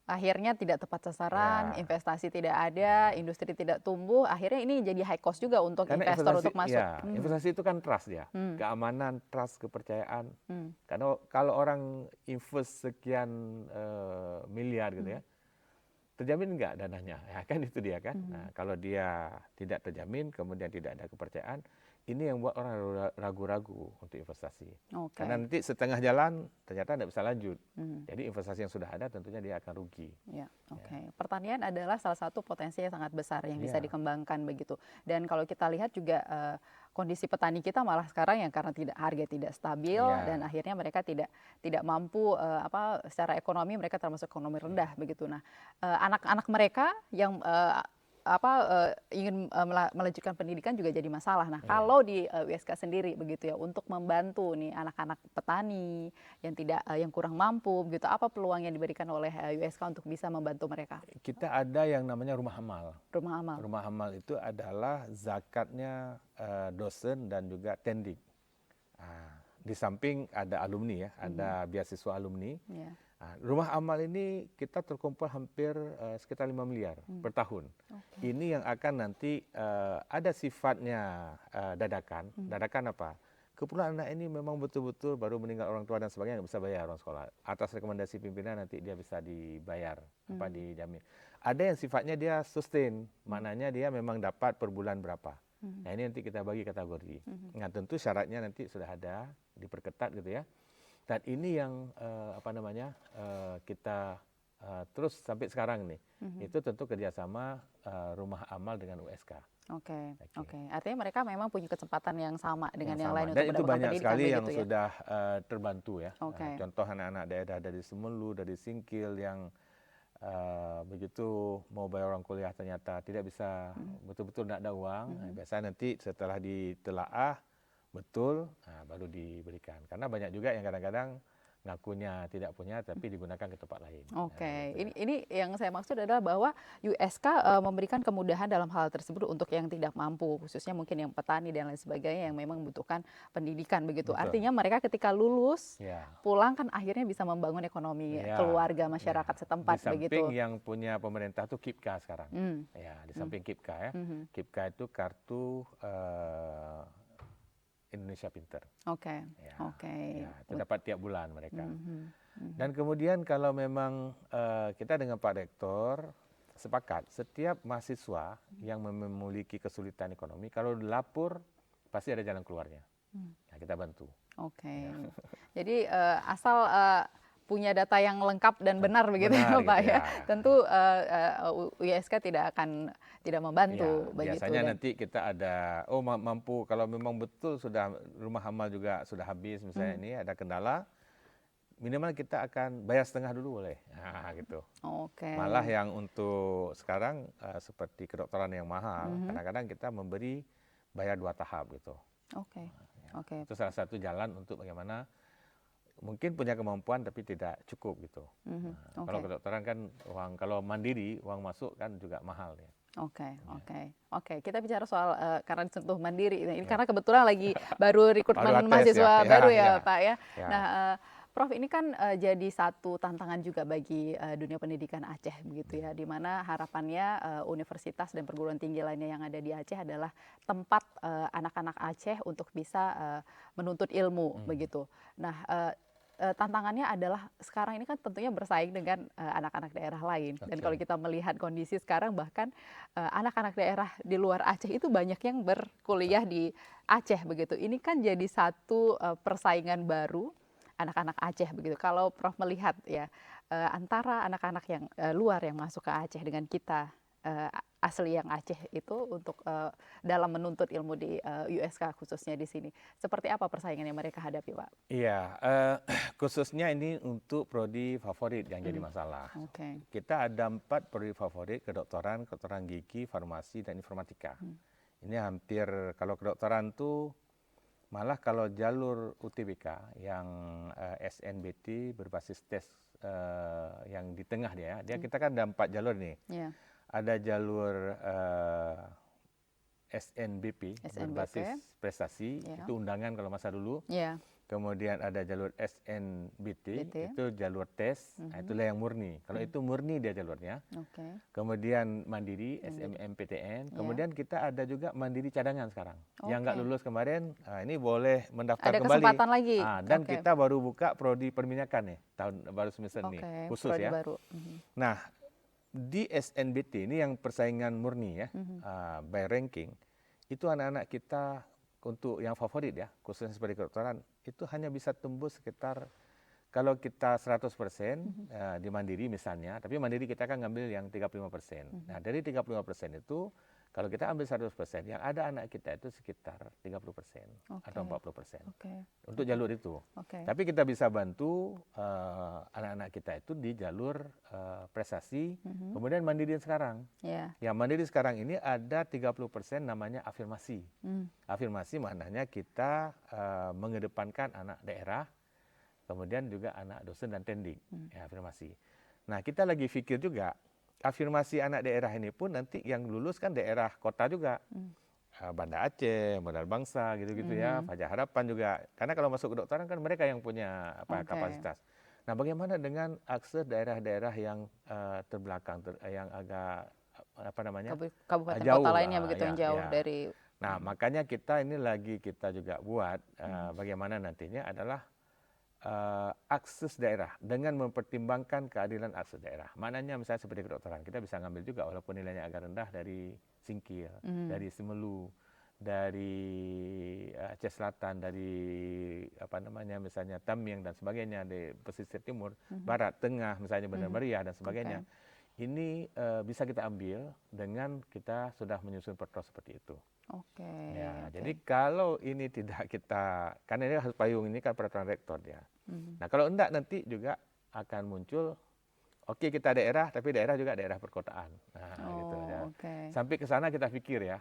akhirnya tidak tepat sasaran, investasi tidak ada, industri tidak tumbuh, akhirnya ini jadi high cost juga untuk karena investor untuk masuk. Investasi itu kan trust ya, keamanan, trust, kepercayaan. Karena kalau orang invest sekian miliar gitu ya, terjamin enggak dananya? Ya kan itu dia kan. Nah, kalau dia tidak terjamin, kemudian tidak ada kepercayaan, ini yang buat orang ragu-ragu untuk investasi. Karena nanti setengah jalan ternyata tidak bisa lanjut. Jadi investasi yang sudah ada tentunya dia akan rugi. Pertanian adalah salah satu potensi yang sangat besar yang bisa dikembangkan begitu. Dan kalau kita lihat juga kondisi petani kita malah sekarang yang karena harga tidak stabil dan akhirnya mereka tidak mampu secara ekonomi, mereka termasuk ekonomi rendah begitu. Nah, anak-anak mereka yang ingin melanjutkan pendidikan juga jadi masalah. Nah, kalau di USK sendiri begitu ya, untuk membantu nih anak-anak petani yang kurang mampu begitu, apa peluang yang diberikan oleh USK untuk bisa membantu mereka? Kita ada yang namanya rumah amal. Rumah amal. Rumah amal itu adalah zakatnya dosen dan juga tendik. Di samping ada alumni ya, ada beasiswa alumni. Rumah amal ini kita terkumpul hampir sekitar 5 miliar per tahun. Ini yang akan nanti ada sifatnya dadakan. Dadakan apa? Keperluan anak ini memang betul-betul baru meninggal orang tua dan sebagainya, nggak bisa bayar orang sekolah. Atas rekomendasi pimpinan nanti dia bisa dibayar, dijamin. Ada yang sifatnya dia sustain, maknanya dia memang dapat per bulan berapa. Nah ini nanti kita bagi kategori. Nah tentu syaratnya nanti sudah ada, diperketat gitu ya. Dan ini yang kita terus sampai sekarang nih, itu tentu kerjasama rumah amal dengan USK. Artinya mereka memang punya kesempatan yang sama dengan yang lain dan untuk itu mendapatkan banyak pendidikan sekali yang begitu ya? sudah terbantu ya. Contoh anak-anak daerah dari Semelu, dari Singkil yang begitu mau bayar orang kuliah ternyata tidak bisa, betul-betul tidak ada uang. Biasanya nanti setelah ditelaah betul, baru diberikan. Karena banyak juga yang kadang-kadang ngakunya tidak punya tapi digunakan ke tempat lain. Ini yang saya maksud adalah bahwa USK memberikan kemudahan dalam hal tersebut untuk yang tidak mampu, khususnya mungkin yang petani dan lain sebagainya yang memang membutuhkan pendidikan begitu. Artinya mereka ketika lulus pulang kan akhirnya bisa membangun ekonomi keluarga masyarakat setempat begitu. Di samping yang punya pemerintah itu KIPKA sekarang. Di samping KIPKA ya. KIPKA itu kartu Indonesia Pinter. Itu dapat tiap bulan mereka. Dan kemudian kalau memang kita dengan Pak Rektor sepakat, setiap mahasiswa yang memiliki kesulitan ekonomi, kalau lapor pasti ada jalan keluarnya. Kita bantu. Jadi asal punya data yang lengkap dan benar begitu ya Pak ya. Tentu USK tidak membantu begitu. Biasanya nanti kita ada mampu, kalau memang betul sudah rumah amal juga sudah habis misalnya ini ada kendala, minimal kita akan bayar setengah dulu boleh. Nah, gitu. Oke. Malah yang untuk sekarang seperti kedokteran yang mahal, kadang-kadang kita memberi bayar 2 tahap gitu. Oke. Oke. Itu salah satu jalan untuk bagaimana mungkin punya kemampuan tapi tidak cukup gitu. Nah, kalau Oke. kedokteran kan kalau mandiri uang masuk kan juga mahal ya. Oke. Kita bicara soal karena disentuh mandiri. Nah, ini Ya. karena kebetulan lagi baru rekrutmen Baru ATES mahasiswa ya. baru ya, Ya. Pak ya. Ya. Nah, Prof, ini kan jadi satu tantangan juga bagi dunia pendidikan Aceh begitu ya, di mana harapannya universitas dan perguruan tinggi lainnya yang ada di Aceh adalah tempat anak-anak Aceh untuk bisa menuntut ilmu begitu. Nah, tantangannya adalah sekarang ini kan tentunya bersaing dengan anak-anak daerah lain. Dan kalau kita melihat kondisi sekarang bahkan anak-anak daerah di luar Aceh itu banyak yang berkuliah di Aceh begitu. Ini kan jadi satu persaingan baru anak-anak Aceh begitu. Kalau Prof melihat ya antara anak-anak yang luar yang masuk ke Aceh dengan kita asli yang Aceh itu untuk dalam menuntut ilmu di USK khususnya di sini. Seperti apa persaingan yang mereka hadapi, Pak? Iya, khususnya ini untuk prodi favorit yang jadi masalah. Oke. Kita ada 4 prodi favorit, kedokteran gigi, farmasi, dan informatika. Ini hampir, kalau kedokteran tuh malah kalau jalur UTBK yang SNBT berbasis tes yang di tengah dia kita kan ada 4 jalur nih. Yeah. Ada jalur SNBP berbasis prestasi, itu undangan kalau masa dulu. Yeah. Kemudian ada jalur SNBT, itu jalur tes, nah itulah yang murni. Kalau itu murni dia jalurnya. Kemudian mandiri, SMMPTN. Kemudian kita ada juga mandiri cadangan sekarang. Yang nggak lulus kemarin, ini boleh mendaftar ada kembali. Kesempatan lagi. Dan kita baru buka prodi perminyakan nih, baru semester ini, khusus ya. Baru. Nah, di SNBT ini yang persaingan murni ya, by ranking, itu anak-anak kita untuk yang favorit ya, khususnya seperti kedokteran, itu hanya bisa tembus sekitar, kalau kita 100% di mandiri misalnya, tapi mandiri kita kan ngambil yang 35%. Nah, dari 35% itu, kalau kita ambil 100%, yang ada anak kita itu sekitar 30% atau 40%. Untuk jalur itu. Tapi kita bisa bantu anak-anak kita itu di jalur prestasi, kemudian mandiri sekarang. Yang mandiri sekarang ini ada 30% namanya afirmasi. Afirmasi maknanya kita mengedepankan anak daerah, kemudian juga anak dosen dan tendik, ya, afirmasi. Nah, kita lagi pikir juga, afirmasi anak daerah ini pun nanti yang lulus kan daerah kota juga. Banda Aceh, Modal Bangsa, gitu-gitu ya, Fajar Harapan juga. Karena kalau masuk kedokteran kan mereka yang punya kapasitas. Nah, bagaimana dengan akses daerah-daerah yang terbelakang, yang agak kabupaten jauh, kota lainnya begitu yang jauh dari. Nah, makanya kita ini lagi kita juga buat bagaimana nantinya adalah akses daerah dengan mempertimbangkan keadilan akses daerah. Maknanya misalnya seperti kedokteran, kita bisa ngambil juga walaupun nilainya agak rendah dari Singkil, dari Semelu, dari Aceh Selatan, dari misalnya Tamiang dan sebagainya, di pesisir timur, barat, tengah, misalnya Bandar Meriah dan sebagainya. Ini bisa kita ambil dengan kita sudah menyusun perpres seperti itu. Jadi kalau ini tidak kita, karena ini harus payung ini kan peraturan rektor ya. Nah, kalau enggak nanti juga akan muncul, kita daerah, tapi daerah juga daerah perkotaan. Nah, gitu ya. Sampai ke sana kita pikir ya.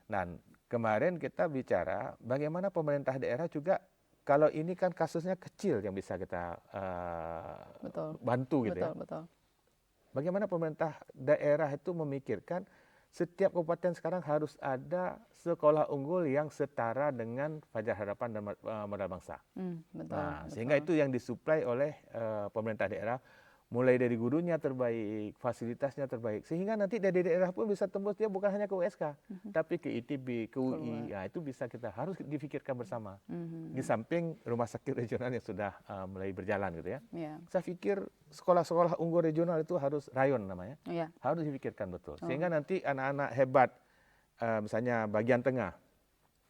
Dan kemarin kita bicara bagaimana pemerintah daerah juga, kalau ini kan kasusnya kecil yang bisa kita bantu gitu ya. Bagaimana pemerintah daerah itu memikirkan setiap kabupaten sekarang harus ada sekolah unggul yang setara dengan Fajar Harapan dan Modal Bangsa. Sehingga itu yang disuplai oleh pemerintah daerah, mulai dari gurunya terbaik, fasilitasnya terbaik, sehingga nanti dari daerah pun bisa tembus, dia bukan hanya ke USK, tapi ke ITB, ke UI, itu bisa kita harus difikirkan bersama. Di samping rumah sakit regional yang sudah mulai berjalan gitu ya. Saya pikir sekolah-sekolah unggul regional itu harus rayon namanya, harus difikirkan betul, sehingga nanti anak-anak hebat, misalnya bagian tengah,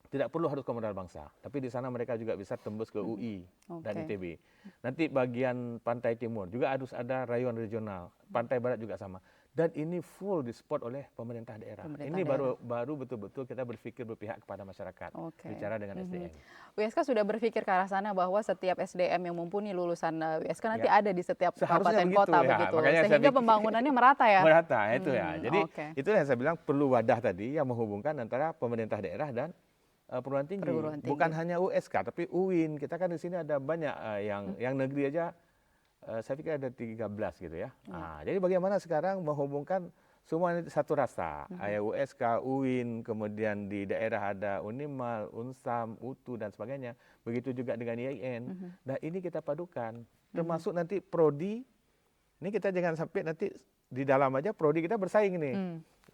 tidak perlu harus ke Modal Bangsa, tapi di sana mereka juga bisa tembus ke UI dan ITB. Nanti bagian pantai timur juga harus ada rayon regional, pantai barat juga sama. dan ini full disupport oleh pemerintah daerah. Pemerintah Ini daerah. baru betul-betul kita berpikir berpihak kepada masyarakat, Oke. bicara dengan SDM. WSK sudah berpikir ke arah sana bahwa setiap SDM yang mumpuni lulusan WSK nanti Ya. ada di setiap Seharusnya kabupaten begitu, kota ya. begitu, Makanya saya sehingga pikir pembangunannya merata ya. merata itu ya. Jadi Oke. itu yang saya bilang perlu wadah tadi yang menghubungkan antara pemerintah daerah dan perguruan tinggi. Perguruan tinggi. Bukan hanya USK tapi UIN. Kita kan di sini ada banyak yang negeri aja. Saya pikir ada 13 gitu ya. Nah, jadi bagaimana sekarang menghubungkan semua ini satu rasa. Ada USK, UIN, kemudian di daerah ada Unimal, Unsam, UTU dan sebagainya. Begitu juga dengan IAIN. Nah, ini kita padukan. Termasuk nanti prodi. Ini kita jangan sampai nanti di dalam aja prodi kita bersaing nih.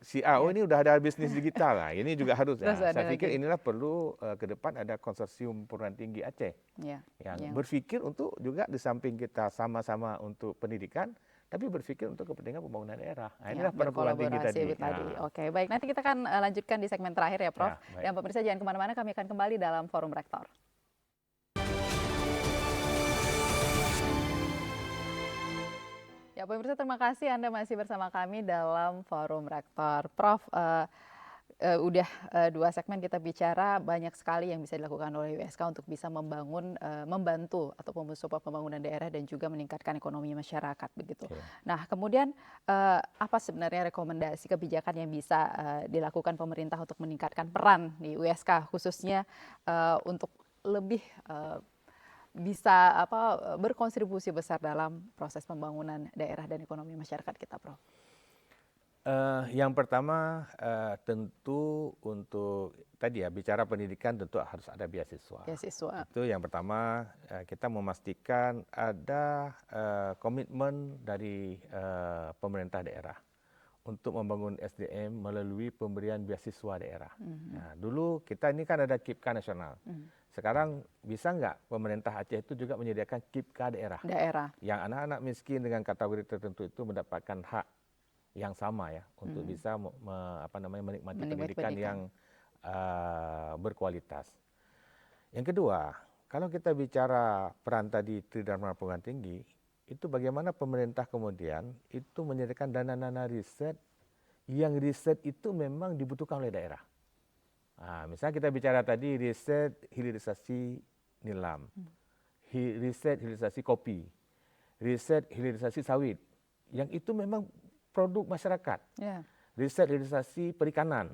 Si AO ini udah ada bisnis digital lah. Ini juga harus ya. Saya pikir inilah perlu ke depan ada konsorsium perguruan tinggi Aceh yang berpikir untuk juga di samping kita sama-sama untuk pendidikan, tapi berpikir untuk kepentingan pembangunan daerah. Nah, inilah perguruan tinggi tadi. Oke, baik. Nanti kita akan lanjutkan di segmen terakhir ya, Prof. Ya, Dan pemirsa jangan kemana-mana, kami akan kembali dalam Forum Rektor. Ya, pemirsa, terima kasih Anda masih bersama kami dalam Forum Rektor. Prof, udah 2 segmen kita bicara banyak sekali yang bisa dilakukan oleh WSK untuk bisa membantu atau mensupport pembangunan daerah dan juga meningkatkan ekonomi masyarakat begitu. Nah, kemudian apa sebenarnya rekomendasi kebijakan yang bisa dilakukan pemerintah untuk meningkatkan peran di WSK khususnya untuk lebih bisa berkontribusi besar dalam proses pembangunan daerah dan ekonomi masyarakat kita, Prof? Yang pertama tentu untuk tadi ya bicara pendidikan tentu harus ada beasiswa. Itu yang pertama, kita memastikan ada komitmen dari pemerintah daerah untuk membangun SDM melalui pemberian beasiswa daerah. Nah, dulu kita ini kan ada KIPK nasional. Sekarang bisa nggak pemerintah Aceh itu juga menyediakan KIPK daerah? Yang anak-anak miskin dengan kategori tertentu itu mendapatkan hak yang sama ya untuk bisa menikmati pendidikan yang berkualitas. Yang kedua, kalau kita bicara peran tadi Tridharma Perguruan Tinggi, itu bagaimana pemerintah kemudian itu menyediakan dana-dana riset yang riset itu memang dibutuhkan oleh daerah. Nah, misalnya kita bicara tadi riset hilirisasi nilam, riset hilirisasi kopi, riset hilirisasi sawit, yang itu memang produk masyarakat, riset hilirisasi perikanan,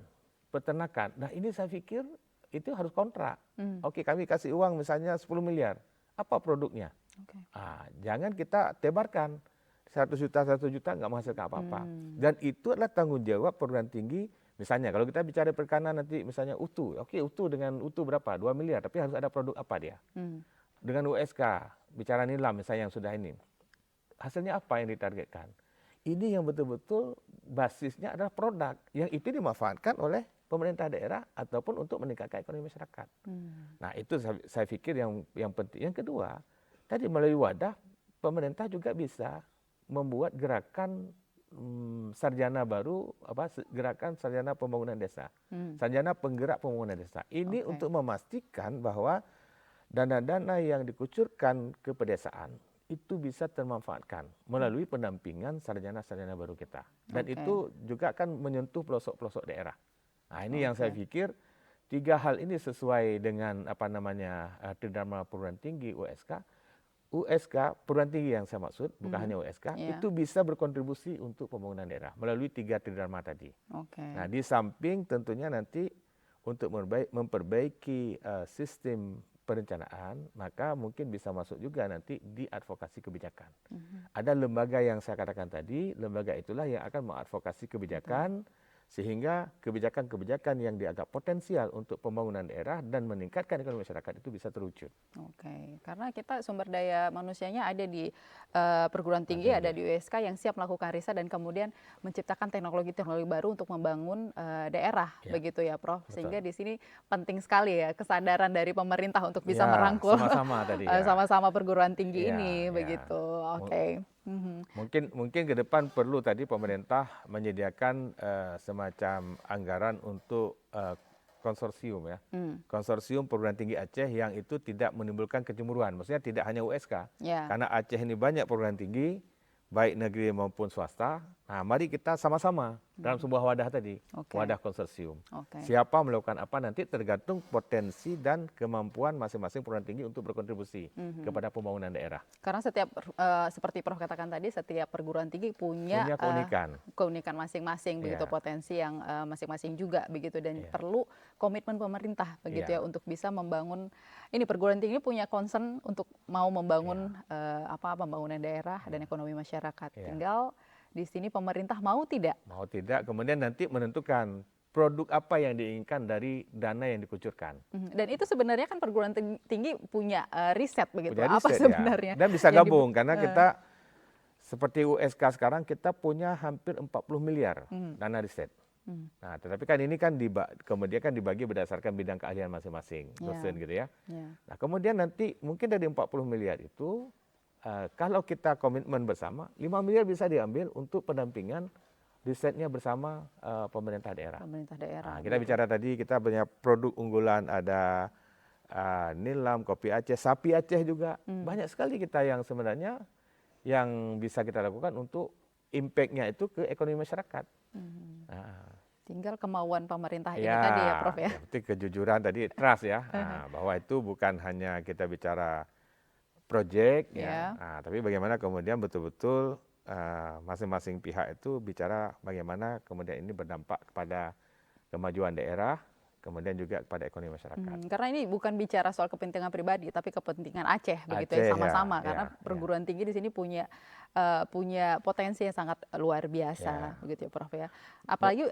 peternakan. Nah, ini saya pikir itu harus kontrak. Oke, kami kasih uang misalnya 10 miliar, apa produknya? Jangan kita tebarkan 100 juta nggak menghasilkan apa-apa. Dan itu adalah tanggung jawab perguruan tinggi. Misalnya kalau kita bicara perikanan nanti misalnya UTU, oke UTU dengan UTU berapa? 2 miliar, tapi harus ada produk apa dia? Dengan USK, bicara nilam misalnya yang sudah ini. Hasilnya apa yang ditargetkan? Ini yang betul-betul basisnya adalah produk yang itu dimanfaatkan oleh pemerintah daerah ataupun untuk meningkatkan ekonomi masyarakat. Nah, itu saya pikir yang penting. Yang kedua, tadi melalui wadah pemerintah juga bisa membuat gerakan sarjana baru, gerakan sarjana pembangunan desa, sarjana penggerak pembangunan desa. Ini untuk memastikan bahwa dana-dana yang dikucurkan ke pedesaan itu bisa termanfaatkan melalui pendampingan sarjana-sarjana baru kita. Dan itu juga akan menyentuh pelosok-pelosok daerah. Nah, ini yang saya pikir 3 hal ini sesuai dengan Tridharma Perguruan Tinggi USK perguruan tinggi yang saya maksud, bukan hanya USK, itu bisa berkontribusi untuk pembangunan daerah melalui 3 tridharma tadi. Nah, di samping tentunya nanti untuk memperbaiki sistem perencanaan, maka mungkin bisa masuk juga nanti di advokasi kebijakan. Ada lembaga yang saya katakan tadi, lembaga itulah yang akan mengadvokasi kebijakan, sehingga kebijakan-kebijakan yang dianggap potensial untuk pembangunan daerah dan meningkatkan ekonomi masyarakat itu bisa terwujud. Karena kita sumber daya manusianya ada di perguruan tinggi, ada di USK yang siap melakukan riset dan kemudian menciptakan teknologi-teknologi baru untuk membangun daerah, begitu ya, Prof. Sehingga di sini penting sekali ya kesadaran dari pemerintah untuk bisa merangkul sama-sama tadi sama-sama perguruan tinggi ini, begitu. Mungkin ke depan perlu tadi pemerintah menyediakan semacam anggaran untuk konsorsium ya. Konsorsium perguruan tinggi Aceh yang itu tidak menimbulkan kecemburuan. Maksudnya tidak hanya USK. Karena Aceh ini banyak perguruan tinggi, baik negeri maupun swasta. Nah, mari kita sama-sama dalam sebuah wadah tadi, Oke. wadah konsorsium. Oke. Siapa melakukan apa nanti tergantung potensi dan kemampuan masing-masing perguruan tinggi untuk berkontribusi kepada pembangunan daerah. Karena setiap seperti Prof katakan tadi, setiap perguruan tinggi punya Punya keunikan. keunikan masing-masing begitu, Iya. potensi yang masing-masing juga begitu, dan Iya. perlu komitmen pemerintah begitu Iya. ya untuk bisa membangun ini. Perguruan tinggi punya concern untuk mau membangun pembangunan daerah dan ekonomi masyarakat. Iya. Tinggal di sini pemerintah mau tidak. Mau tidak, kemudian nanti menentukan produk apa yang diinginkan dari dana yang dikucurkan. Dan itu sebenarnya kan perguruan tinggi punya riset begitu. Punya Apa riset, sebenarnya? ya. Dan bisa yang gabung karena kita seperti USK sekarang kita punya hampir 40 miliar dana riset. Nah, tetapi kan ini kan kemudian kan dibagi berdasarkan bidang keahlian masing-masing dosen gitu ya. Nah, kemudian nanti mungkin dari 40 miliar itu kalau kita komitmen bersama, 5 miliar bisa diambil untuk pendampingan risetnya bersama pemerintah daerah. Pemerintah daerah. Nah, kita bicara tadi kita punya produk unggulan, ada nilam, kopi Aceh, sapi Aceh juga. Banyak sekali kita yang sebenarnya yang bisa kita lakukan untuk impact-nya itu ke ekonomi masyarakat. Tinggal kemauan pemerintah ini Ya, tadi ya Prof ya. yang penting kejujuran tadi, trust ya, bahwa itu bukan hanya kita bicara project ya, tapi bagaimana kemudian betul-betul masing-masing pihak itu bicara bagaimana kemudian ini berdampak kepada kemajuan daerah, kemudian juga kepada ekonomi masyarakat. Karena ini bukan bicara soal kepentingan pribadi, tapi kepentingan Aceh begitu Aceh, ya, sama-sama. ya, Karena perguruan tinggi di sini punya potensi yang sangat luar biasa begitu ya Prof ya. Apalagi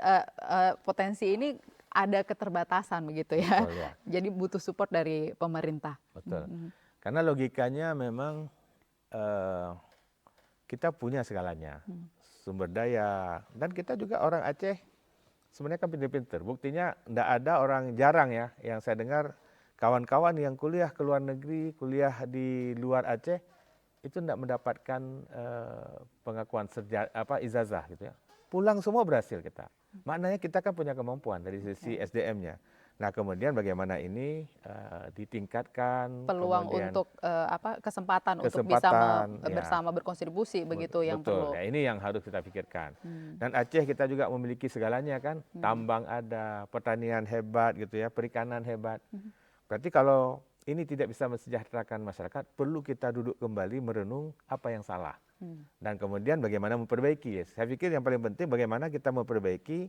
potensi ini ada keterbatasan begitu ya. Betul, ya. Jadi butuh support dari pemerintah. Betul. Karena logikanya memang kita punya segalanya, sumber daya, dan kita juga orang Aceh sebenarnya kan pinter-pinter. Buktinya tidak ada orang, jarang ya yang saya dengar kawan-kawan yang kuliah ke luar negeri, kuliah di luar Aceh itu tidak mendapatkan pengakuan ijazah gitu ya. Pulang semua berhasil kita. Maknanya kita kan punya kemampuan dari sisi SDM-nya. Nah, kemudian bagaimana ini ditingkatkan, peluang kemudian untuk kesempatan untuk bisa bersama berkontribusi begitu yang perlu. Ya, ini yang harus kita pikirkan. Dan Aceh kita juga memiliki segalanya kan, tambang ada, pertanian hebat gitu ya, perikanan hebat. Berarti kalau ini tidak bisa mensejahterakan masyarakat, perlu kita duduk kembali merenung apa yang salah. Dan kemudian bagaimana memperbaiki. Saya pikir yang paling penting bagaimana kita memperbaiki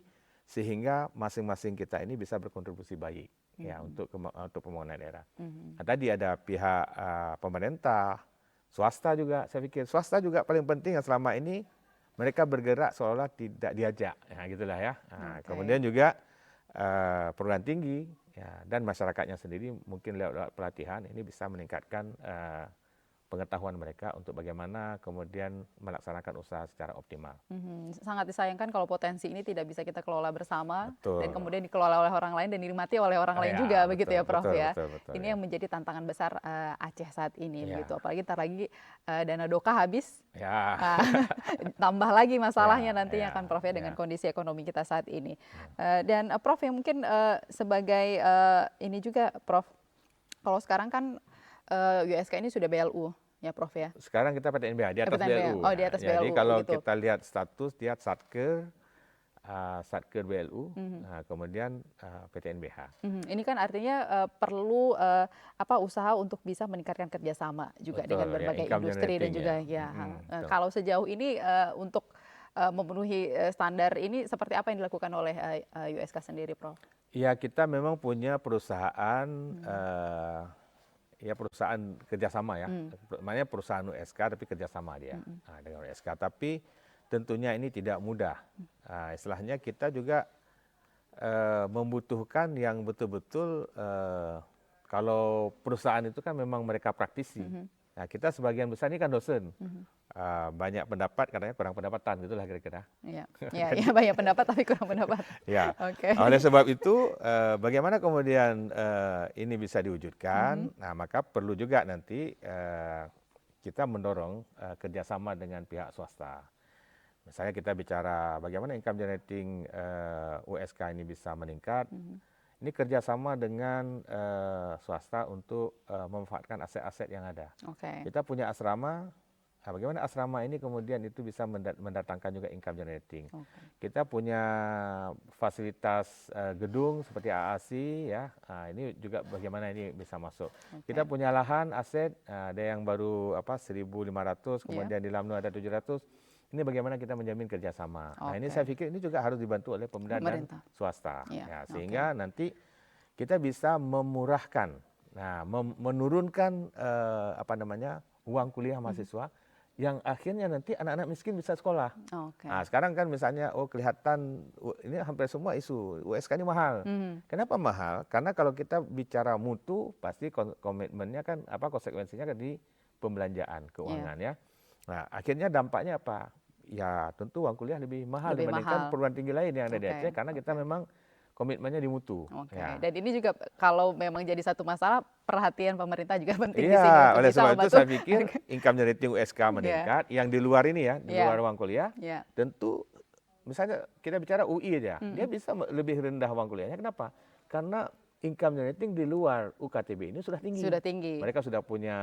sehingga masing-masing kita ini bisa berkontribusi baik ya untuk pembangunan daerah. Nah, tadi ada pihak pemerintah, swasta juga. Saya pikir swasta juga paling penting yang selama ini mereka bergerak seolah tidak diajak, ya gitulah ya. Nah, kemudian juga perguruan tinggi ya, dan masyarakatnya sendiri mungkin lewat pelatihan ini bisa meningkatkan pengetahuan mereka untuk bagaimana kemudian melaksanakan usaha secara optimal. Sangat disayangkan kalau potensi ini tidak bisa kita kelola bersama. Betul. Dan kemudian dikelola oleh orang lain dan dinikmati oleh orang lain juga, betul, begitu ya Prof ya. Betul, ini yang menjadi tantangan besar Aceh saat ini begitu. Apalagi ntar lagi dana doka habis, tambah lagi masalahnya nantinya kan Prof ya dengan kondisi ekonomi kita saat ini. Dan Prof yang mungkin sebagai ini juga Prof, kalau sekarang kan USK ini sudah BLU ya Prof ya. Sekarang kita PTNBH di atas BLU. Oh, di atas BLU. Jadi kalau gitu. kita lihat status dia Satker BLU, kemudian PTNBH. Ini kan artinya perlu usaha untuk bisa meningkatkan kerjasama juga dengan berbagai industri dan juga kalau sejauh ini untuk memenuhi standar ini seperti apa yang dilakukan oleh USK sendiri, Prof? Ya, kita memang punya perusahaan perusahaan kerjasama ya, namanya perusahaan USK tapi kerjasama dia dengan USK. Tapi tentunya ini tidak mudah. Istilahnya kita juga membutuhkan yang betul-betul kalau perusahaan itu kan memang mereka praktisi. Nah, kita sebagian besar ini kan dosen. Banyak pendapat, katanya kurang pendapatan, gitulah kira-kira. Iya, banyak pendapat tapi kurang pendapat. Ya, oleh sebab itu bagaimana kemudian ini bisa diwujudkan, nah maka perlu juga nanti kita mendorong kerjasama dengan pihak swasta. Misalnya kita bicara bagaimana income generating USK ini bisa meningkat, ini kerjasama dengan swasta untuk memanfaatkan aset-aset yang ada. Kita punya asrama, Nah, bagaimana asrama ini kemudian itu bisa mendatangkan juga income generating. Kita punya fasilitas gedung seperti AAC ya. Nah, ini juga bagaimana ini bisa masuk. Kita punya lahan aset, ada yang baru 1.500, kemudian di Lamno ada 700. Ini bagaimana kita menjamin kerjasama. Nah, ini saya pikir ini juga harus dibantu oleh pemerintah dan swasta. Ya, sehingga nanti kita bisa memurahkan, menurunkan uang kuliah mahasiswa yang akhirnya nanti anak-anak miskin bisa sekolah. Nah, sekarang kan misalnya kelihatan ini hampir semua isu USK ini mahal. Kenapa mahal? Karena kalau kita bicara mutu pasti komitmennya kan konsekuensinya kan di pembelanjaan keuangan ya. Nah, akhirnya dampaknya apa? Ya tentu uang kuliah lebih mahal dibandingkan perguruan tinggi lain yang ada di Aceh karena kita memang komitmennya di mutu. Dan ini juga kalau memang jadi satu masalah, perhatian pemerintah juga penting di sini. Iya, oleh sebab itu saya pikir income generating USK meningkat, yang di luar ini ya, di luar uang kuliah, tentu misalnya kita bicara UI aja, dia bisa lebih rendah uang kuliahnya. Kenapa? Karena income generating di luar UKTB ini sudah tinggi. Mereka sudah punya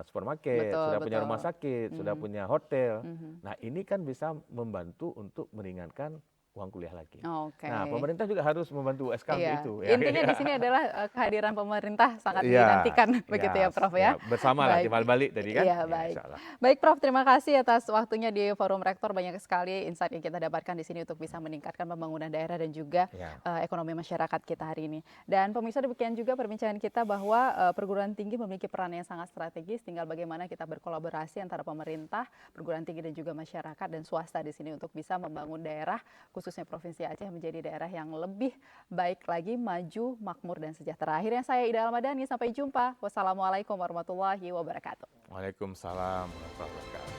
supermarket, sudah punya rumah sakit, sudah punya hotel. Nah, ini kan bisa membantu untuk meringankan uang kuliah lagi. Nah, pemerintah juga harus membantu USK untuk itu. Intinya di sini adalah kehadiran pemerintah sangat dinantikan, begitu ya Prof ya. Bersama lah, timbal balik tadi kan. Baik. Baik Prof, terima kasih atas waktunya di Forum Rektor. Banyak sekali insight yang kita dapatkan di sini untuk bisa meningkatkan pembangunan daerah dan juga ekonomi masyarakat kita hari ini. Dan pemirsa, demikian juga perbincangan kita bahwa perguruan tinggi memiliki peran yang sangat strategis. Tinggal bagaimana kita berkolaborasi antara pemerintah, perguruan tinggi dan juga masyarakat dan swasta di sini untuk bisa membangun daerah, khususnya Provinsi Aceh menjadi daerah yang lebih baik lagi, maju, makmur, dan sejahtera. Akhirnya saya Ida Almadani, sampai jumpa. Wassalamualaikum warahmatullahi wabarakatuh. Waalaikumsalam warahmatullahi wabarakatuh.